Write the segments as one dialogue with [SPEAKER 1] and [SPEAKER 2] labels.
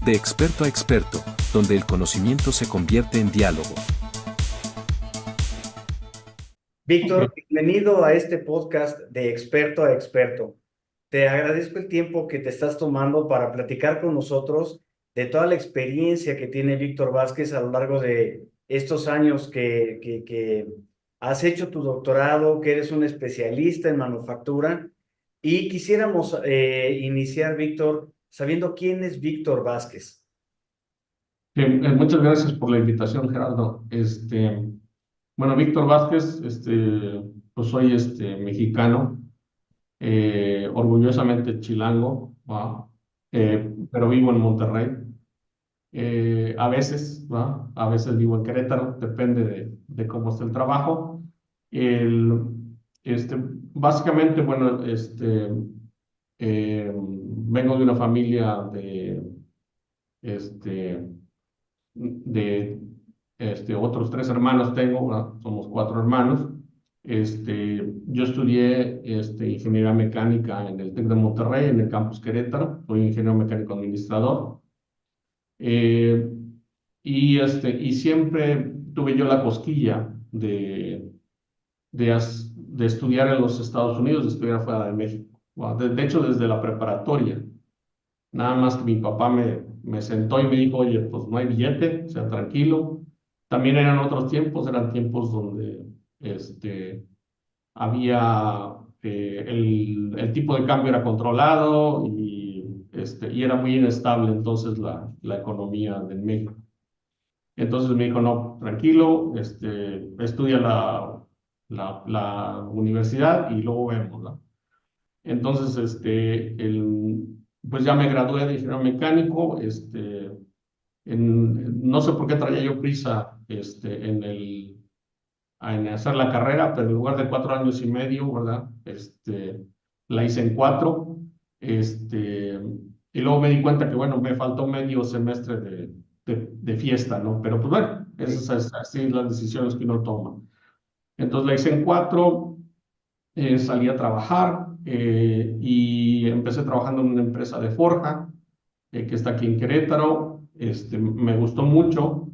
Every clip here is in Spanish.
[SPEAKER 1] de experto a experto, donde el conocimiento se convierte en diálogo.
[SPEAKER 2] Víctor, bienvenido a este podcast de experto a experto. Te agradezco el tiempo que te estás tomando para platicar con nosotros de toda la experiencia que tiene Víctor Vázquez a lo largo de estos años que has hecho tu doctorado, que eres un especialista en manufactura. Y quisiéramos iniciar, Víctor, sabiendo quién es Víctor Vázquez.
[SPEAKER 3] Muchas gracias por la invitación, Gerardo. Bueno, Víctor Vázquez, pues soy mexicano, orgullosamente chilango, ¿va? Pero vivo en Monterrey. A veces, ¿va? A veces vivo en Querétaro, depende de cómo esté el trabajo. El, Básicamente, bueno, vengo de una familia este, de otros tres hermanos tengo, ¿verdad? Somos cuatro hermanos. Yo estudié ingeniería mecánica en el TEC de Monterrey, en el campus Querétaro. Soy ingeniero mecánico administrador. Eh, y siempre tuve yo la cosquilla de estudiar en los Estados Unidos, de estudiar fuera de México. Bueno, de hecho, desde la preparatoria. Nada más que mi papá me sentó y me dijo, oye, pues no hay billete, o sea, tranquilo. También eran otros tiempos, eran tiempos donde había, el tipo de cambio era controlado y era muy inestable entonces la economía de México. Entonces me dijo, no, tranquilo, estudia la universidad y luego vemos, ¿no? Entonces, pues ya me gradué de ingeniero mecánico, no sé por qué traía yo prisa, en hacer la carrera, pero en lugar de 4 años y medio, ¿verdad? La hice en 4, y luego me di cuenta que, bueno, me faltó medio semestre de fiesta, ¿no? Pero pues bueno, esas así las decisiones que uno toma. Entonces la hice en 4, salí a trabajar y empecé trabajando en una empresa de forja que está aquí en Querétaro. Me gustó mucho.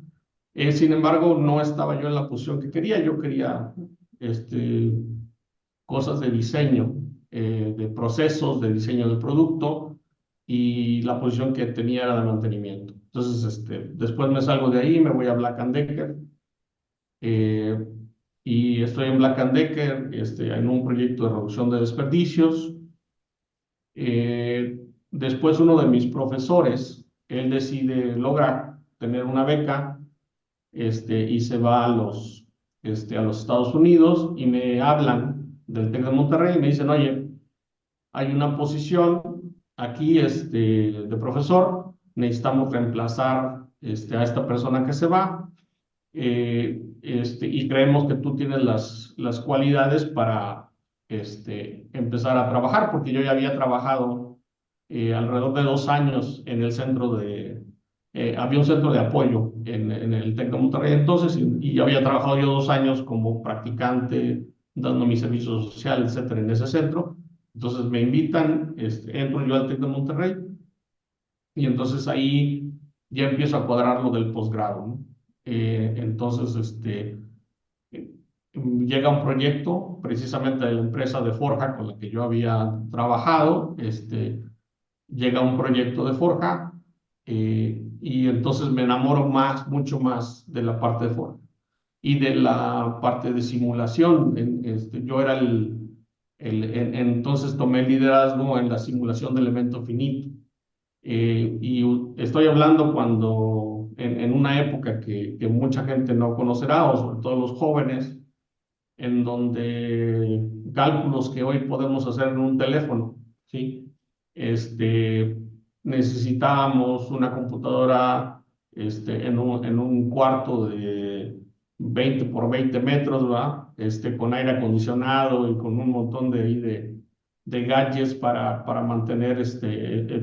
[SPEAKER 3] Sin embargo, no estaba yo en la posición que quería. Yo quería este, cosas de diseño, de procesos, de diseño del producto, y la posición que tenía era de mantenimiento. Entonces, después me salgo de ahí, me voy a Black & Decker. Eh, y estoy en Black & Decker en un proyecto de reducción de desperdicios. Después uno de mis profesores, él decide lograr tener una beca y se va a los Estados Unidos y me hablan del TEC de Monterrey y me dicen, oye, hay una posición aquí de profesor, necesitamos reemplazar a esta persona que se va, y creemos que tú tienes las cualidades para empezar a trabajar, porque yo ya había trabajado alrededor de 2 años en el centro había un centro de apoyo en el TEC de Monterrey entonces, y yo había trabajado yo 2 años como practicante, dando mi servicio social, etcétera, en ese centro. Entonces me invitan, entro yo al TEC de Monterrey, y entonces ahí ya empiezo a cuadrar lo del posgrado, ¿no? Entonces, llega un proyecto precisamente de la empresa de forja con la que yo había trabajado, llega un proyecto de forja, y entonces me enamoro mucho más de la parte de forja y de la parte de simulación. Yo era entonces tomé el liderazgo en la simulación de elemento finito. Y estoy hablando cuando, en una época que mucha gente no conocerá, o sobre todo los jóvenes, en donde cálculos que hoy podemos hacer en un teléfono, ¿sí? Necesitábamos una computadora en un cuarto de 20 por 20 metros, ¿va? Con aire acondicionado y con un montón de gadgets para mantener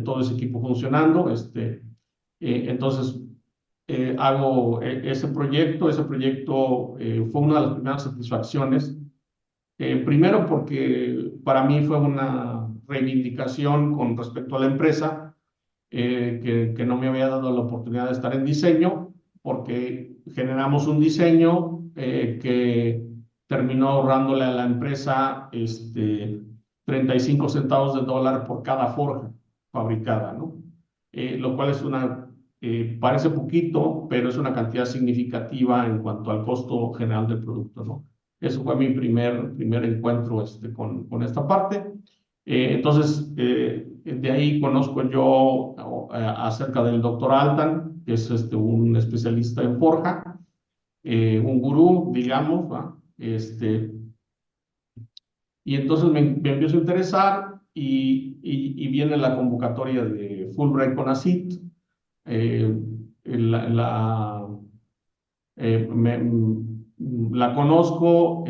[SPEAKER 3] todo ese equipo funcionando. Entonces, hago ese proyecto fue una de las primeras satisfacciones. Primero porque para mí fue una reivindicación con respecto a la empresa, que no me había dado la oportunidad de estar en diseño, porque generamos un diseño que terminó ahorrándole a la empresa 35 centavos de dólar por cada forja fabricada, ¿no? Lo cual es parece poquito, pero es una cantidad significativa en cuanto al costo general del producto, ¿no? Eso fue mi primer encuentro con esta parte. Entonces, de ahí conozco yo acerca del doctor Altan, que es un especialista en forja, un gurú, digamos, ¿va? Y entonces me empiezo a interesar y viene la convocatoria de Fulbright CONACYT. Eh, la, la, la conozco,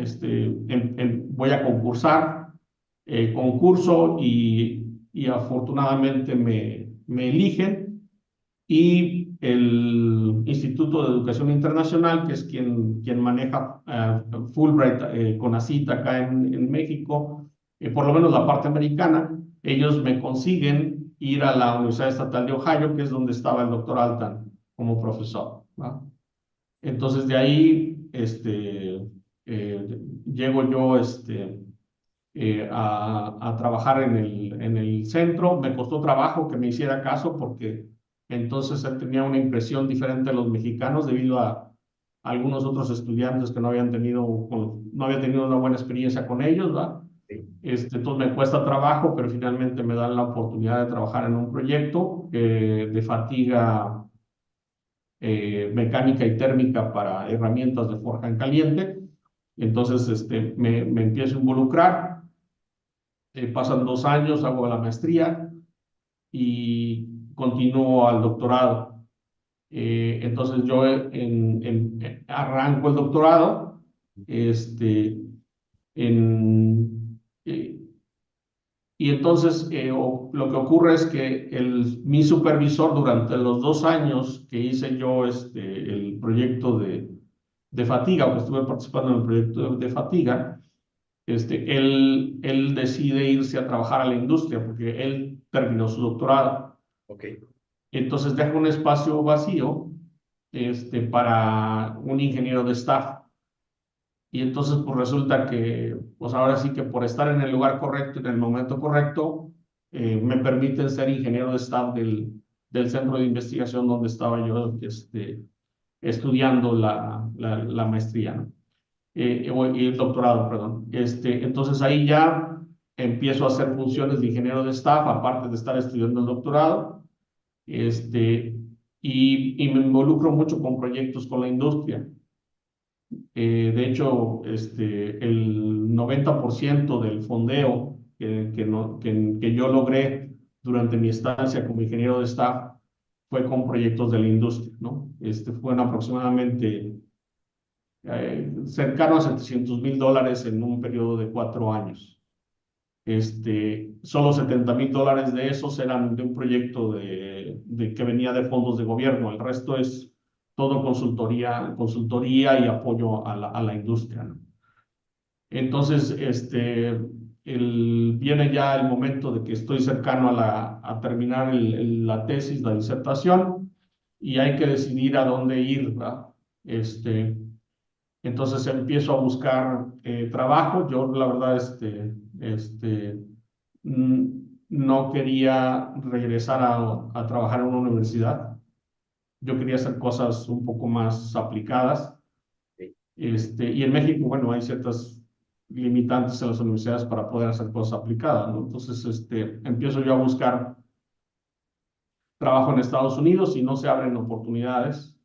[SPEAKER 3] voy a concursar, concurso y afortunadamente me eligen y el Instituto de Educación Internacional, que es quien maneja Fulbright CONACYT acá en México, por lo menos la parte americana, ellos me consiguen ir a la Universidad Estatal de Ohio, que es donde estaba el doctor Altan como profesor, ¿va? Entonces de ahí llego yo a trabajar en el centro. Me costó trabajo que me hiciera caso porque entonces él tenía una impresión diferente de los mexicanos debido a algunos otros estudiantes que no había tenido una buena experiencia con ellos, ¿va?
[SPEAKER 2] Sí.
[SPEAKER 3] Entonces me cuesta trabajo, pero finalmente me dan la oportunidad de trabajar en un proyecto de fatiga mecánica y térmica para herramientas de forja en caliente. Entonces me empiezo a involucrar, pasan 2 años, hago la maestría y continúo al doctorado. Entonces yo arranco el doctorado en, eh, y entonces lo que ocurre es que mi supervisor durante los 2 años que hice yo el proyecto de fatiga, o que estuve participando en el proyecto de fatiga, él decide irse a trabajar a la industria porque él terminó su doctorado.
[SPEAKER 2] Ok.
[SPEAKER 3] Entonces deja un espacio vacío para un ingeniero de staff. Y entonces pues resulta que, pues ahora sí que por estar en el lugar correcto, en el momento correcto, me permiten ser ingeniero de staff del centro de investigación donde estaba yo estudiando la maestría, ¿no? Y el doctorado, perdón. Entonces ahí ya empiezo a hacer funciones de ingeniero de staff, aparte de estar estudiando el doctorado, y me involucro mucho con proyectos con la industria. De hecho, el 90% del fondeo que yo logré durante mi estancia como ingeniero de staff fue con proyectos de la industria, ¿no? Fueron aproximadamente cercano a $700,000 en un periodo de 4 años. Solo $70,000 de esos eran de un proyecto que venía de fondos de gobierno. El resto es todo consultoría y apoyo a la industria, ¿no? Entonces, viene ya el momento de que estoy cercano a terminar la tesis, la disertación, y hay que decidir a dónde ir, ¿verdad? Entonces empiezo a buscar trabajo. Yo, la verdad, mm, no quería regresar a trabajar en una universidad. Yo quería hacer cosas un poco más aplicadas.
[SPEAKER 2] Sí.
[SPEAKER 3] Y en México, bueno, hay ciertas limitantes en las universidades para poder hacer cosas aplicadas, ¿no? Entonces, empiezo yo a buscar trabajo en Estados Unidos y no se abren oportunidades,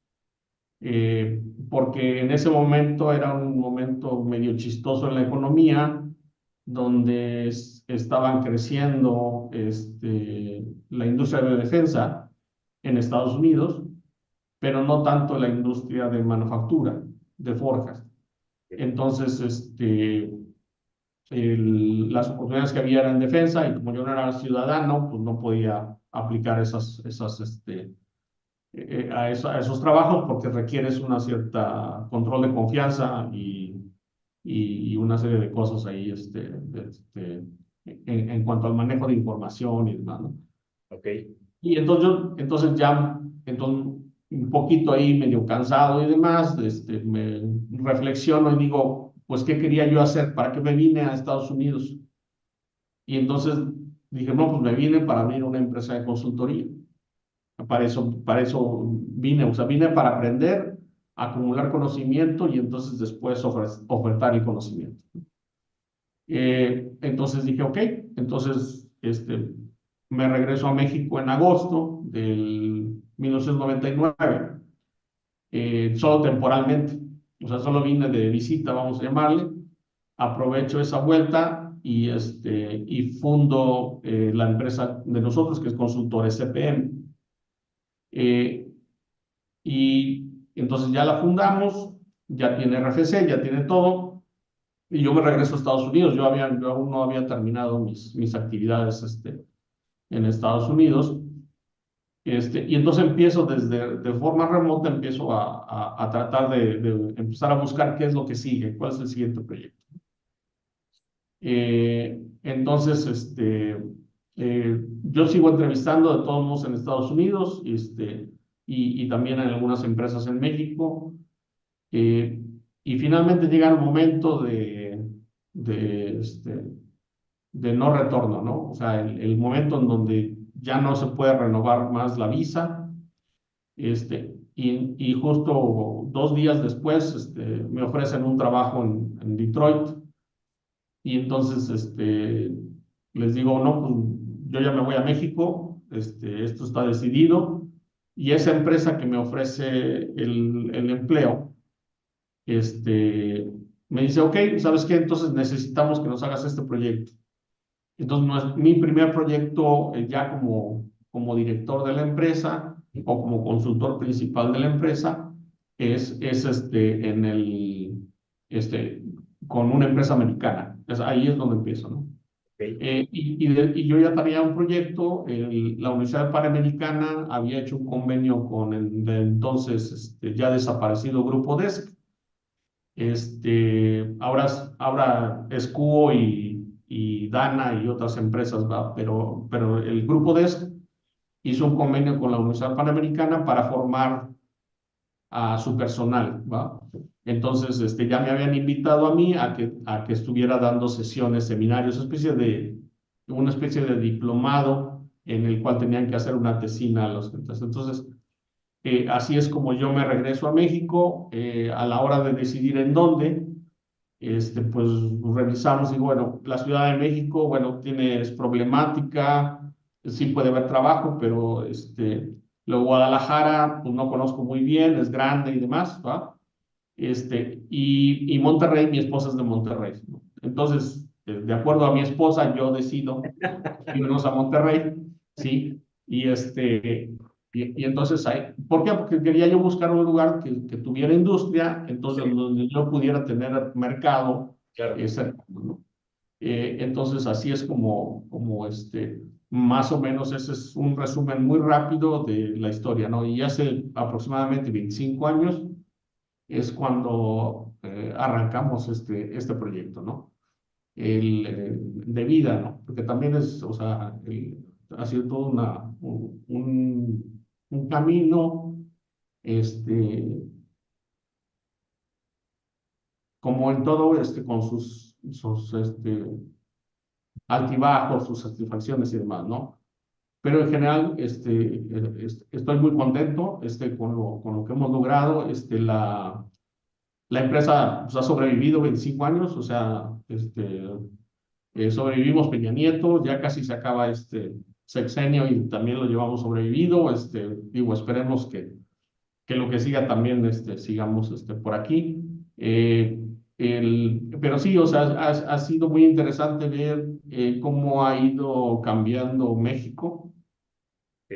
[SPEAKER 3] porque en ese momento era un momento medio chistoso en la economía, donde estaban creciendo la industria de defensa en Estados Unidos, pero no tanto la industria de manufactura, de forjas. Entonces, las oportunidades que había eran en defensa y como yo no era ciudadano, pues no podía aplicar a esos trabajos porque requieres una cierta control de confianza y una serie de cosas ahí en cuanto al manejo de información y demás, ¿no?
[SPEAKER 2] Ok.
[SPEAKER 3] Y entonces ya, un poquito ahí medio cansado y demás, me reflexiono y digo, pues, ¿qué quería yo hacer? ¿Para qué me vine a Estados Unidos? Y entonces dije, no, pues me vine para abrir una empresa de consultoría. Para eso vine, o sea, vine para aprender, acumular conocimiento y entonces después ofertar el conocimiento. Entonces dije, ok, entonces me regreso a México en agosto del 1999, solo temporalmente, o sea, solo vine de visita, vamos a llamarle, aprovecho esa vuelta y fundo la empresa de nosotros, que es Consultores CPM. Eh, y entonces ya la fundamos, ya tiene RFC, ya tiene todo. Y yo me regreso a Estados Unidos. Yo aún no había terminado mis actividades en Estados Unidos. Y entonces empiezo de forma remota, empiezo a tratar de empezar a buscar qué es lo que sigue, cuál es el siguiente proyecto. Entonces, yo sigo entrevistando de todos modos en Estados Unidos y también en algunas empresas en México. Eh, y finalmente llega el momento de, este, de no retorno, ¿no? O sea, el momento en donde ya no se puede renovar más la visa, y justo 2 días después, me ofrecen un trabajo en Detroit, y entonces, les digo, no, pues yo ya me voy a México, esto está decidido, y esa empresa que me ofrece el empleo, me dice, ok, ¿sabes qué? Entonces necesitamos que nos hagas este proyecto. Entonces, mi primer proyecto ya como director de la empresa o como consultor principal de la empresa es este, con una empresa americana. Ahí es donde empiezo, ¿no?
[SPEAKER 2] Ok.
[SPEAKER 3] Y yo ya tenía un proyecto, la Universidad Panamericana había hecho un convenio con el de entonces ya desaparecido Grupo DESC. Ahora Escuo y Dana y otras empresas, ¿va? Pero el grupo DESC hizo un convenio con la Universidad Panamericana para formar a su personal, ¿va? Entonces, ya me habían invitado a mí a que estuviera dando sesiones, seminarios, una especie de diplomado en el cual tenían que hacer una tesina a los. Entonces, así es como yo me regreso a México. A la hora de decidir en dónde, pues revisamos y bueno, la Ciudad de México, bueno, es problemática, sí puede haber trabajo, pero luego Guadalajara, pues no conozco muy bien, es grande y demás, ¿va? Y Monterrey, mi esposa es de Monterrey, ¿no? Entonces, de acuerdo a mi esposa, yo decido irnos a Monterrey, ¿sí? Y entonces, ¿por qué? Porque quería yo buscar un lugar que tuviera industria, entonces
[SPEAKER 2] Sí,
[SPEAKER 3] donde yo pudiera tener mercado
[SPEAKER 2] claro.
[SPEAKER 3] cercano, ¿no? Entonces, así es más o menos ese es un resumen muy rápido de la historia, ¿no? Y hace aproximadamente 25 años es cuando arrancamos este proyecto, ¿no? De vida, ¿no? Porque también o sea, ha sido todo un camino, este, como en todo, con sus altibajos, sus satisfacciones y demás, ¿no? Pero en general, estoy muy contento, con lo que hemos logrado. La empresa pues, ha sobrevivido 25 años, o sea, sobrevivimos Peña Nieto, ya casi se acaba este sexenio y también lo llevamos sobrevivido. Digo, esperemos que lo que siga también sigamos por aquí. Pero sí, o sea, ha sido muy interesante ver cómo ha ido cambiando México,
[SPEAKER 2] Ok.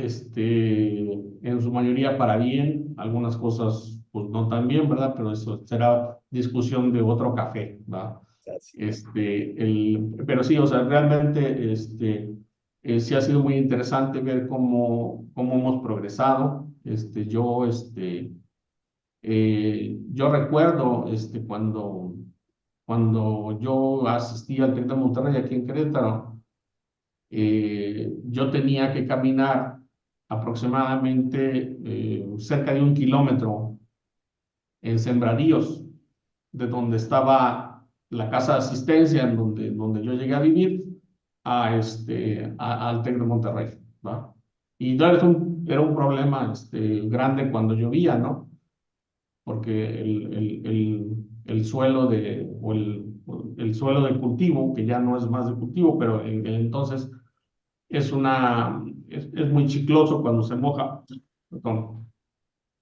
[SPEAKER 3] en su mayoría para bien, algunas cosas pues no tan bien, ¿verdad? Pero eso será discusión de otro café, ¿va?
[SPEAKER 2] Así es.
[SPEAKER 3] Pero sí, o sea, realmente sí ha sido muy interesante ver cómo hemos progresado. Yo recuerdo cuando yo asistí al TEC de Monterrey aquí en Querétaro, yo tenía que caminar aproximadamente cerca de 1 kilómetro en sembradíos de donde estaba la casa de asistencia, en donde yo llegué a vivir, al TEC de Monterrey, ¿va? Y no, era un problema grande cuando llovía, ¿no? Porque el suelo el suelo de cultivo, que ya no es más de cultivo, pero entonces es muy chicloso cuando se moja. Perdón.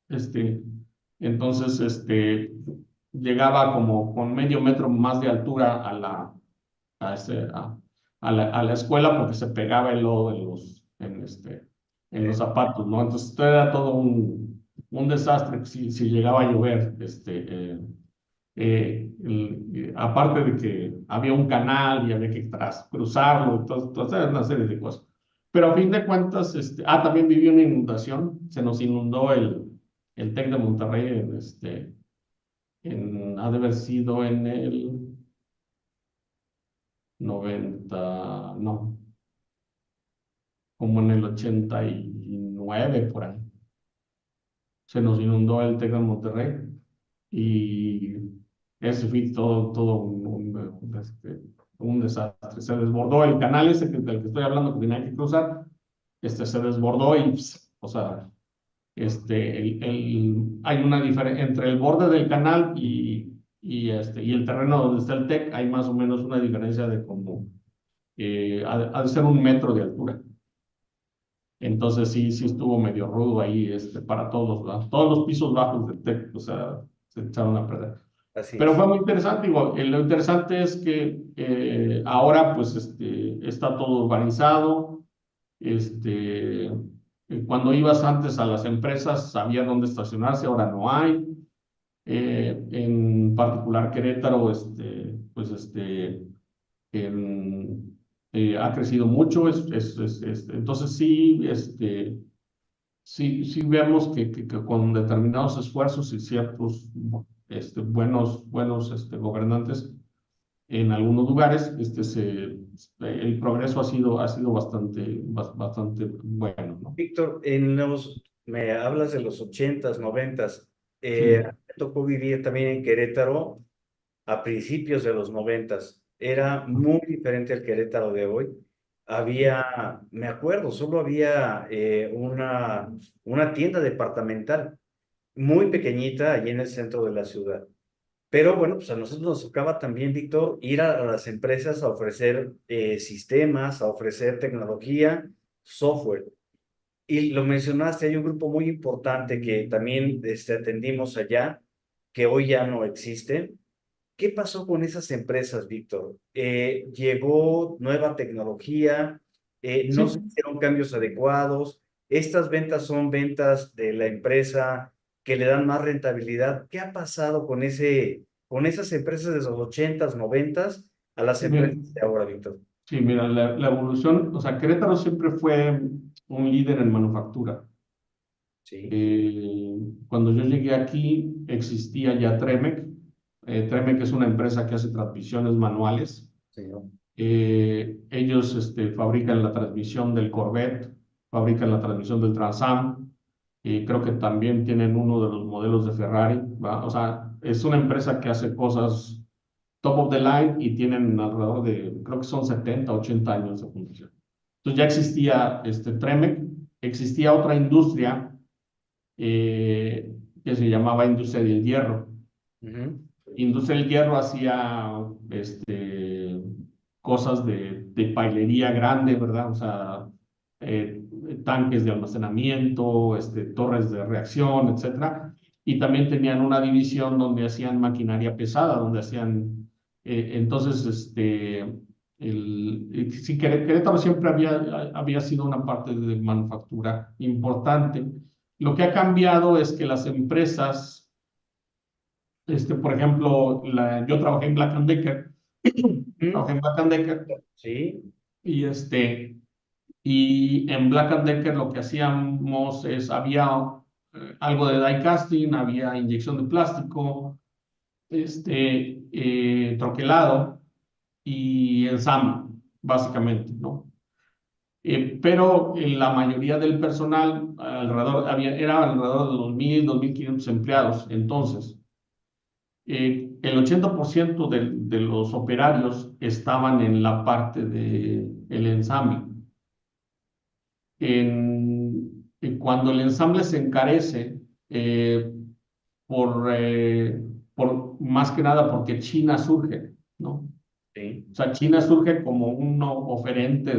[SPEAKER 3] Este, entonces, llegaba como con medio metro más de altura a, este, a la escuela porque se pegaba el lodo en los zapatos, ¿no? Entonces, esto era todo un desastre si llegaba a llover. Aparte de que había un canal y había que cruzarlo, entonces, era una serie de cosas. Pero a fin de cuentas, también vivió una inundación, se nos inundó el TEC de Monterrey ha de haber sido en el 90 no, como en el 89 por ahí. Se nos inundó el TEC de Monterrey y ese fue todo un desastre. Se desbordó el canal ese del que estoy hablando que tenía que cruzar, se desbordó y, o sea, hay una diferencia entre el borde del canal y el terreno donde está el TEC, hay más o menos una diferencia de como, ha de ser 1 metro de altura. Entonces sí estuvo medio rudo ahí para todos, ¿verdad? Todos los pisos bajos del TEC, o sea, se echaron a perder.
[SPEAKER 2] Así
[SPEAKER 3] Pero
[SPEAKER 2] es.
[SPEAKER 3] fue muy interesante, igual. Lo interesante es que ahora pues está todo urbanizado. Cuando ibas antes a las empresas sabía dónde estacionarse, ahora no hay. En particular Querétaro, pues ha crecido mucho. Entonces sí vemos que con determinados esfuerzos y ciertos buenos gobernantes en algunos lugares, el progreso ha sido bastante bueno, ¿no?
[SPEAKER 2] Víctor, me hablas de los 80s, 90s.
[SPEAKER 3] Sí,
[SPEAKER 2] Me tocó vivir también en Querétaro a principios de los 90s. Era muy diferente al Querétaro de hoy. Me acuerdo, solo había una tienda departamental muy pequeñita allí en el centro de la ciudad. Pero bueno, pues a nosotros nos tocaba también, Víctor, ir a las empresas a ofrecer sistemas, a ofrecer tecnología, software. Y lo mencionaste, hay un grupo muy importante que también atendimos allá, que hoy ya no existe. ¿Qué pasó con esas empresas, Víctor? Llegó nueva tecnología, no se
[SPEAKER 3] sí.
[SPEAKER 2] hicieron cambios adecuados, estas ventas son ventas de la empresa que le dan más rentabilidad. ¿Qué ha pasado con esas empresas de los 80s, 90s a las
[SPEAKER 3] Mira,
[SPEAKER 2] empresas de ahora, Víctor?
[SPEAKER 3] sí, mira, la evolución, o sea, Querétaro siempre fue un líder en manufactura.
[SPEAKER 2] Sí,
[SPEAKER 3] Cuando yo llegué aquí existía ya Tremec. Tremec es una empresa que hace transmisiones manuales.
[SPEAKER 2] señor.
[SPEAKER 3] Ellos fabrican la transmisión del Corvette, fabrican la transmisión del Trans Am, y creo que también tienen uno de los modelos de Ferrari, ¿va? O sea, es una empresa que hace cosas top of the line y tienen alrededor de, creo que son 70, 80 años de fundación. Entonces ya existía Tremec, existía otra industria que se llamaba Industria del Hierro.
[SPEAKER 2] Ujú.
[SPEAKER 3] Industria del Hierro hacía cosas de pailería grande, ¿verdad? O sea, eh, tanques de almacenamiento, torres de reacción, etcétera. Y también tenían una división donde hacían maquinaria pesada, donde hacían, entonces, sí, Querétaro siempre había sido una parte de manufactura importante. Lo que ha cambiado es que las empresas, por ejemplo, yo trabajé en Black and Decker,
[SPEAKER 2] Ujú.
[SPEAKER 3] trabajé en Black and Decker
[SPEAKER 2] Sí.
[SPEAKER 3] y y en Black and Decker lo que hacíamos había algo de die casting, había inyección de plástico, troquelado y ensamble, básicamente, ¿no? Pero la mayoría del personal, era alrededor de 2.000, 2.500 empleados. Entonces, el 80% de los operarios estaban en la parte del ensamble. Cuando el ensamble se encarece, por más que nada porque China surge, ¿no?
[SPEAKER 2] Sí.
[SPEAKER 3] O sea, China surge como un oferente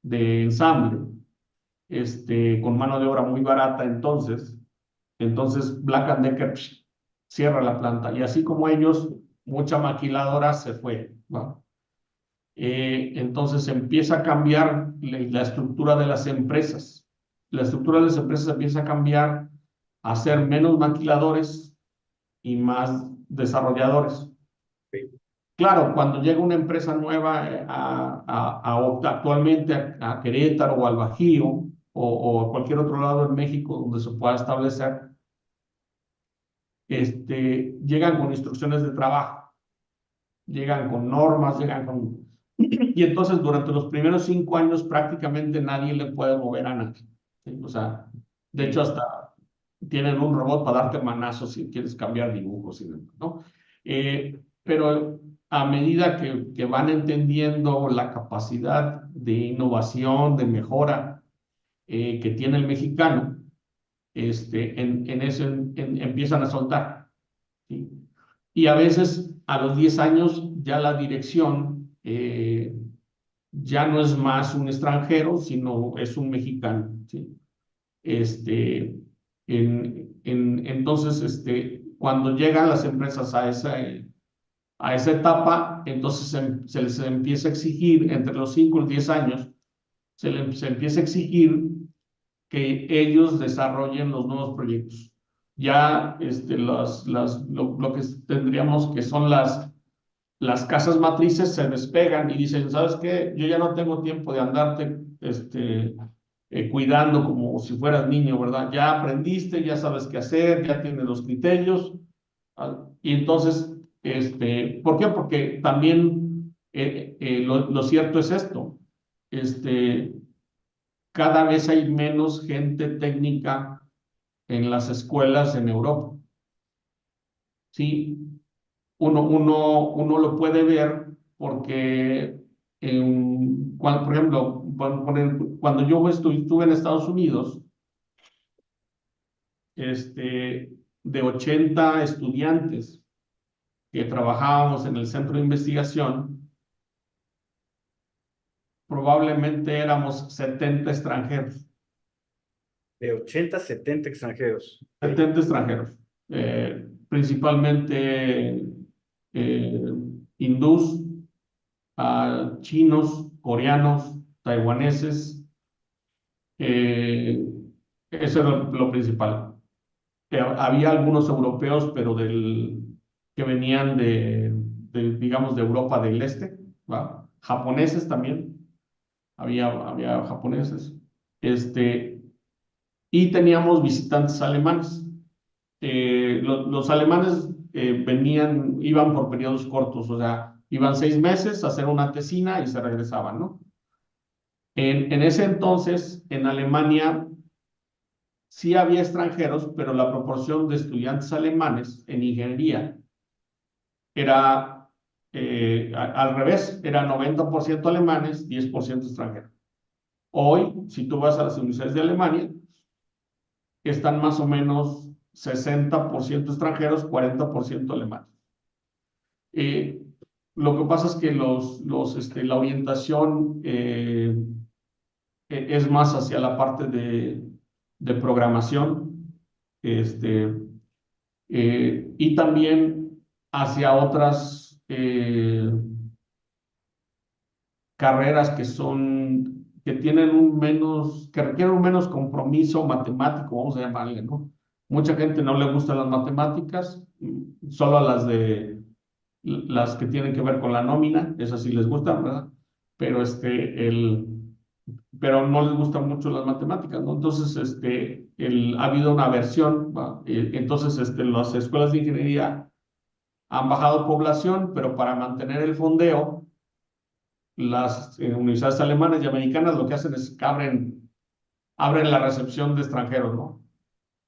[SPEAKER 3] de ensamble, con mano de obra muy barata entonces Black & Decker cierra la planta y así como ellos, mucha maquiladora se fue, ¿va? Entonces empieza a cambiar la estructura de las empresas. La estructura de las empresas empieza a cambiar a ser menos maquiladores y más desarrolladores.
[SPEAKER 2] Sí.
[SPEAKER 3] Claro, cuando llega una empresa nueva actualmente a Querétaro o al Bajío o a cualquier otro lado en México donde se pueda establecer, llegan con instrucciones de trabajo, llegan con normas, llegan con... Y entonces durante los primeros 5 años prácticamente nadie le puede mover a nadie, ¿sí? O sea, de hecho hasta tienen un robot para darte manazos si quieres cambiar dibujos y demás, ¿no? Pero a medida que van entendiendo la capacidad de innovación, de mejora que tiene el mexicano, en eso empiezan a soltar, ¿sí? Y a veces a los 10 años ya la dirección ya no es más un extranjero, sino es un mexicano, ¿sí? Este, entonces, cuando llegan las empresas a esa etapa, entonces se les empieza a exigir, entre los 5 y 10 años, se empieza a exigir que ellos desarrollen los nuevos proyectos. Ya lo que tendríamos que son las casas matrices se despegan y dicen, ¿sabes qué? Yo ya no tengo tiempo de andarte cuidando como si fueras niño, ¿verdad? Ya aprendiste, ya sabes qué hacer, ya tienes los criterios. Y entonces, ¿por qué? Porque también lo cierto es esto. Cada vez hay menos gente técnica en las escuelas en Europa. Sí, uno lo puede ver porque, por ejemplo, cuando yo estuve en Estados Unidos, de 80 estudiantes que trabajábamos en el centro de investigación, probablemente éramos 70 extranjeros.
[SPEAKER 2] De 80 a 70 extranjeros.
[SPEAKER 3] 70 extranjeros, principalmente hindús, chinos, coreanos, taiwaneses. Eso era lo principal. Había algunos europeos, pero que venían digamos, de Europa del Este, ¿va? Japoneses también, había japoneses. Y teníamos visitantes alemanes. Los alemanes iban por periodos cortos, o sea, iban 6 meses a hacer una tesina y se regresaban, ¿no? En ese entonces, en Alemania, sí había extranjeros, pero la proporción de estudiantes alemanes en ingeniería era al revés, era 90% alemanes, 10% extranjeros. Hoy, si tú vas a las universidades de Alemania, están más o menos 60% extranjeros, 40% alemanes. Lo que pasa es que la orientación es más hacia la parte de programación, y también hacia otras carreras que requieren un menos compromiso matemático, vamos a llamarle, ¿no? Mucha gente no le gustan las matemáticas, solo las que tienen que ver con la nómina, esas sí les gustan, ¿verdad? Pero pero no les gustan mucho las matemáticas, ¿no? Entonces, ha habido una aversión, ¿va? Entonces, las escuelas de ingeniería han bajado población, pero para mantener el fondeo, las universidades alemanas y americanas lo que hacen es que abren la recepción de extranjeros, ¿no?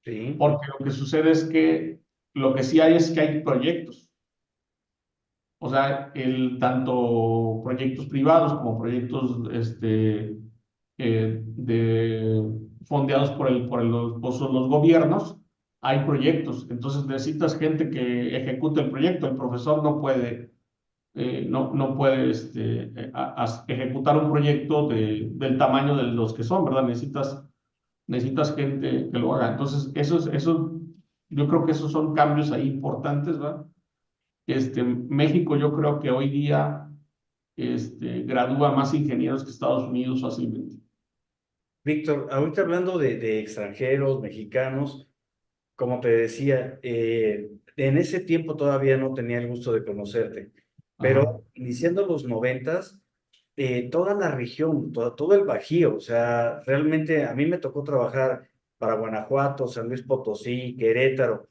[SPEAKER 2] Sí,
[SPEAKER 3] Porque lo que sucede es que lo que sí hay es que hay proyectos. O sea, tanto proyectos privados como proyectos fondeados por los gobiernos, hay proyectos. Entonces necesitas gente que ejecute el proyecto. El profesor no puede ejecutar un proyecto del tamaño de los que son, ¿verdad? Necesitas gente que lo haga. Entonces, yo creo que esos son cambios ahí importantes, ¿verdad? México yo creo que hoy día gradúa más ingenieros que Estados Unidos fácilmente.
[SPEAKER 2] Víctor, ahorita hablando de extranjeros, mexicanos, como te decía, en ese tiempo todavía no tenía el gusto de conocerte,
[SPEAKER 3] Ajá.
[SPEAKER 2] pero iniciando los noventas, toda la región, todo el Bajío, o sea, realmente a mí me tocó trabajar para Guanajuato, San Luis Potosí, Querétaro,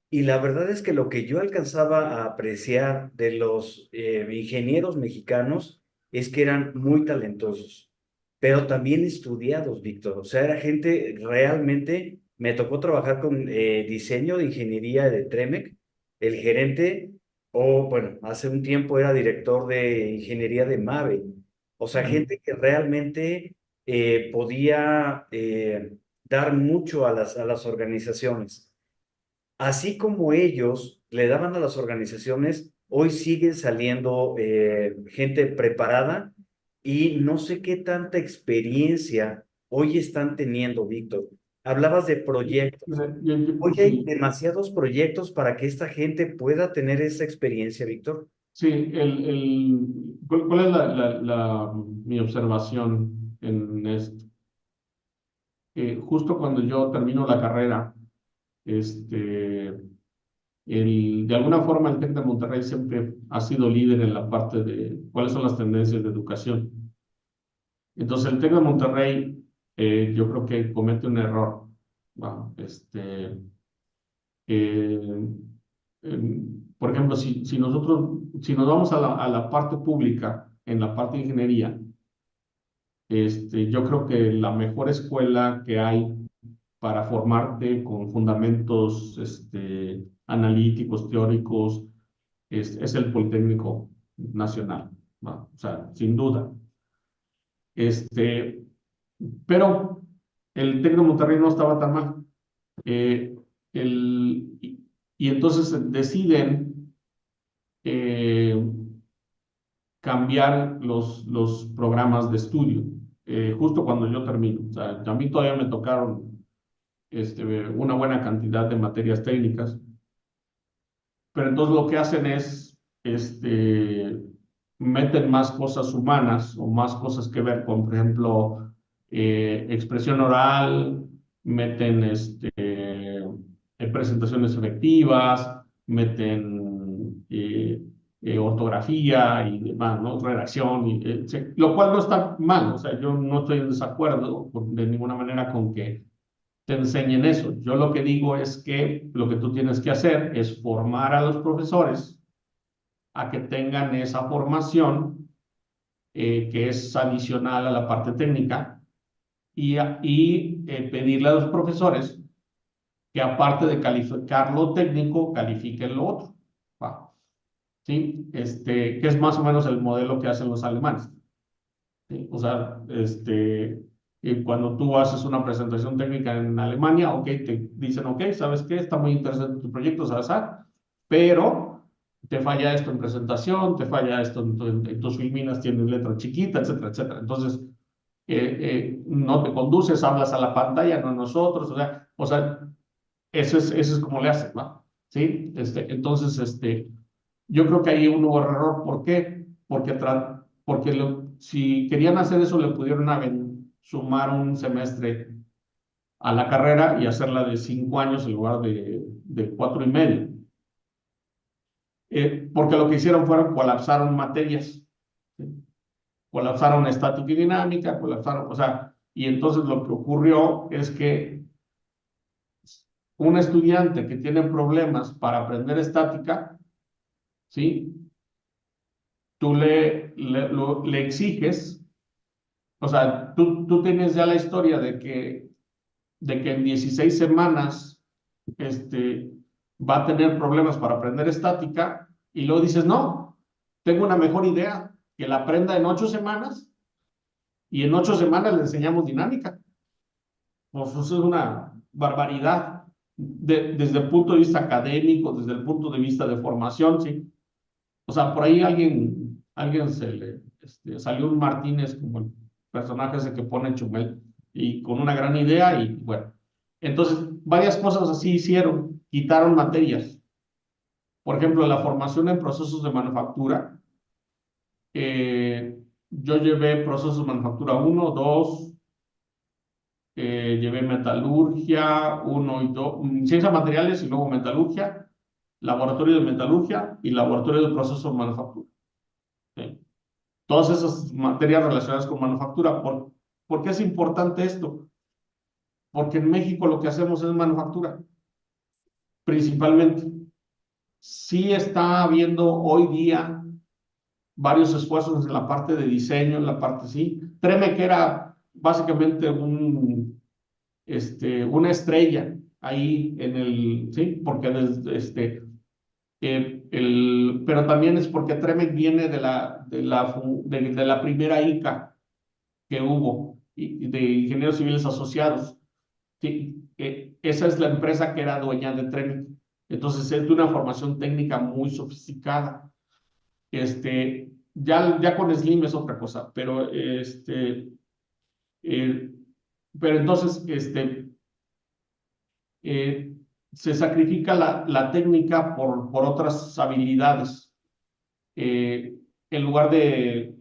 [SPEAKER 2] y la verdad es que lo que yo alcanzaba a apreciar de los ingenieros mexicanos es que eran muy talentosos, pero también estudiados, Víctor. O sea, era gente realmente, me tocó trabajar con diseño de ingeniería de Tremec, el gerente, o bueno, hace un tiempo era director de ingeniería de MAVE. O sea,
[SPEAKER 3] Ujú.
[SPEAKER 2] gente que realmente podía dar mucho a las organizaciones. Así como ellos le daban a las organizaciones, hoy siguen saliendo gente preparada y no sé qué tanta experiencia hoy están teniendo, Víctor. Hablabas de proyectos. Hoy hay
[SPEAKER 3] Sí,
[SPEAKER 2] demasiados proyectos para que esta gente pueda tener esa experiencia, Víctor.
[SPEAKER 3] sí, ¿cuál es mi observación en esto? Justo cuando yo termino la carrera, este, de alguna forma el TEC de Monterrey siempre ha sido líder en la parte de cuáles son las tendencias de educación. Entonces el TEC de Monterrey, yo creo que comete un error. ¿Va? Eh, por ejemplo, si nos vamos a la parte pública, en la parte de ingeniería, yo creo que la mejor escuela que hay para formarte con fundamentos analíticos, teóricos, es el Politécnico Nacional, ¿va? O sea, sin duda. Este, pero el TEC de Monterrey no estaba tan mal. Eh, y entonces deciden eh, cambiar los programas de estudio, justo cuando yo termino. O sea, a mí todavía me tocaron una buena cantidad de materias técnicas, pero entonces lo que hacen es, meten más cosas humanas o más cosas que ver con, por ejemplo, expresión oral, meten presentaciones efectivas, meten ortografía y demás, ¿no? Redacción, lo cual no está mal, o sea, yo no estoy en desacuerdo de ninguna manera con que te enseñen eso. Yo lo que digo es que lo que tú tienes que hacer es formar a los profesores a que tengan esa formación que es adicional a la parte técnica y pedirle a los profesores que aparte de calificar lo técnico, califiquen lo otro. ¿Va? ¿Sí? Que es más o menos el modelo que hacen los alemanes. ¿Sí? O sea, cuando tú haces una presentación técnica en Alemania, ok, te dicen, ok, ¿sabes qué? Está muy interesante tu proyecto, ¿sabes? Pero te falla esto en presentación, te falla esto en tus filminas tienen letra chiquita, etcétera, etcétera. Entonces, no te conduces, hablas a la pantalla, no a nosotros, o sea, eso es como le hacen, ¿va? ¿Sí? Entonces, yo creo que ahí hubo error. ¿Por qué? Porque si querían hacer eso, le pudieron sumar un semestre a la carrera y hacerla de 5 años en lugar de 4 y medio. Porque lo que hicieron fueron colapsaron materias, ¿sí? Colapsaron estática y dinámica, colapsaron, o sea, y entonces lo que ocurrió es que un estudiante que tiene problemas para aprender estática, ¿sí? tú le exiges, o sea, tú tienes ya la historia de que en 16 semanas va a tener problemas para aprender estática, y luego dices, no, tengo una mejor idea, que la aprenda en 8 semanas, y en 8 semanas le enseñamos dinámica. Pues eso es una barbaridad desde el punto de vista académico, desde el punto de vista de formación, ¿sí? O sea, por ahí alguien salió un Martínez como el personaje ese que pone Chumel, y con una gran idea, y bueno. Entonces, varias cosas así hicieron, quitaron materias. Por ejemplo, la formación en procesos de manufactura. Yo llevé procesos de manufactura 1, 2, llevé metalurgia 1 y 2, ciencia de materiales y luego metalurgia, laboratorio de metalurgia y laboratorio de procesos de manufactura. ¿Sí? Todas esas materias relacionadas con manufactura. ¿Por qué es importante esto? Porque en México lo que hacemos es manufactura, principalmente. Sí está habiendo hoy día varios esfuerzos en la parte de diseño, en la parte, sí. Treme que era básicamente una estrella ahí sí, porque pero también es porque Tremec viene de la primera ICA que hubo, y de Ingenieros Civiles Asociados. Sí, esa es la empresa que era dueña de Tremec. Entonces es de una formación técnica muy sofisticada. Ya con Slim es otra cosa, eh, pero entonces eh, se sacrifica la técnica por otras habilidades, en lugar de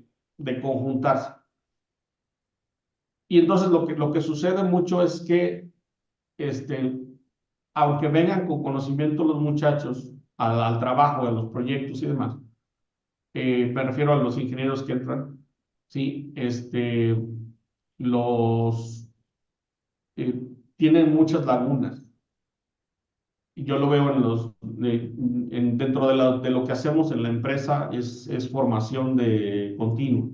[SPEAKER 3] conjuntarse. Y entonces lo que sucede mucho es que, aunque vengan con conocimiento los muchachos al trabajo, a los proyectos y demás, me refiero a los ingenieros que entran, ¿sí? Los tienen muchas lagunas. Y yo lo veo dentro de lo que hacemos en la empresa, es formación de continuo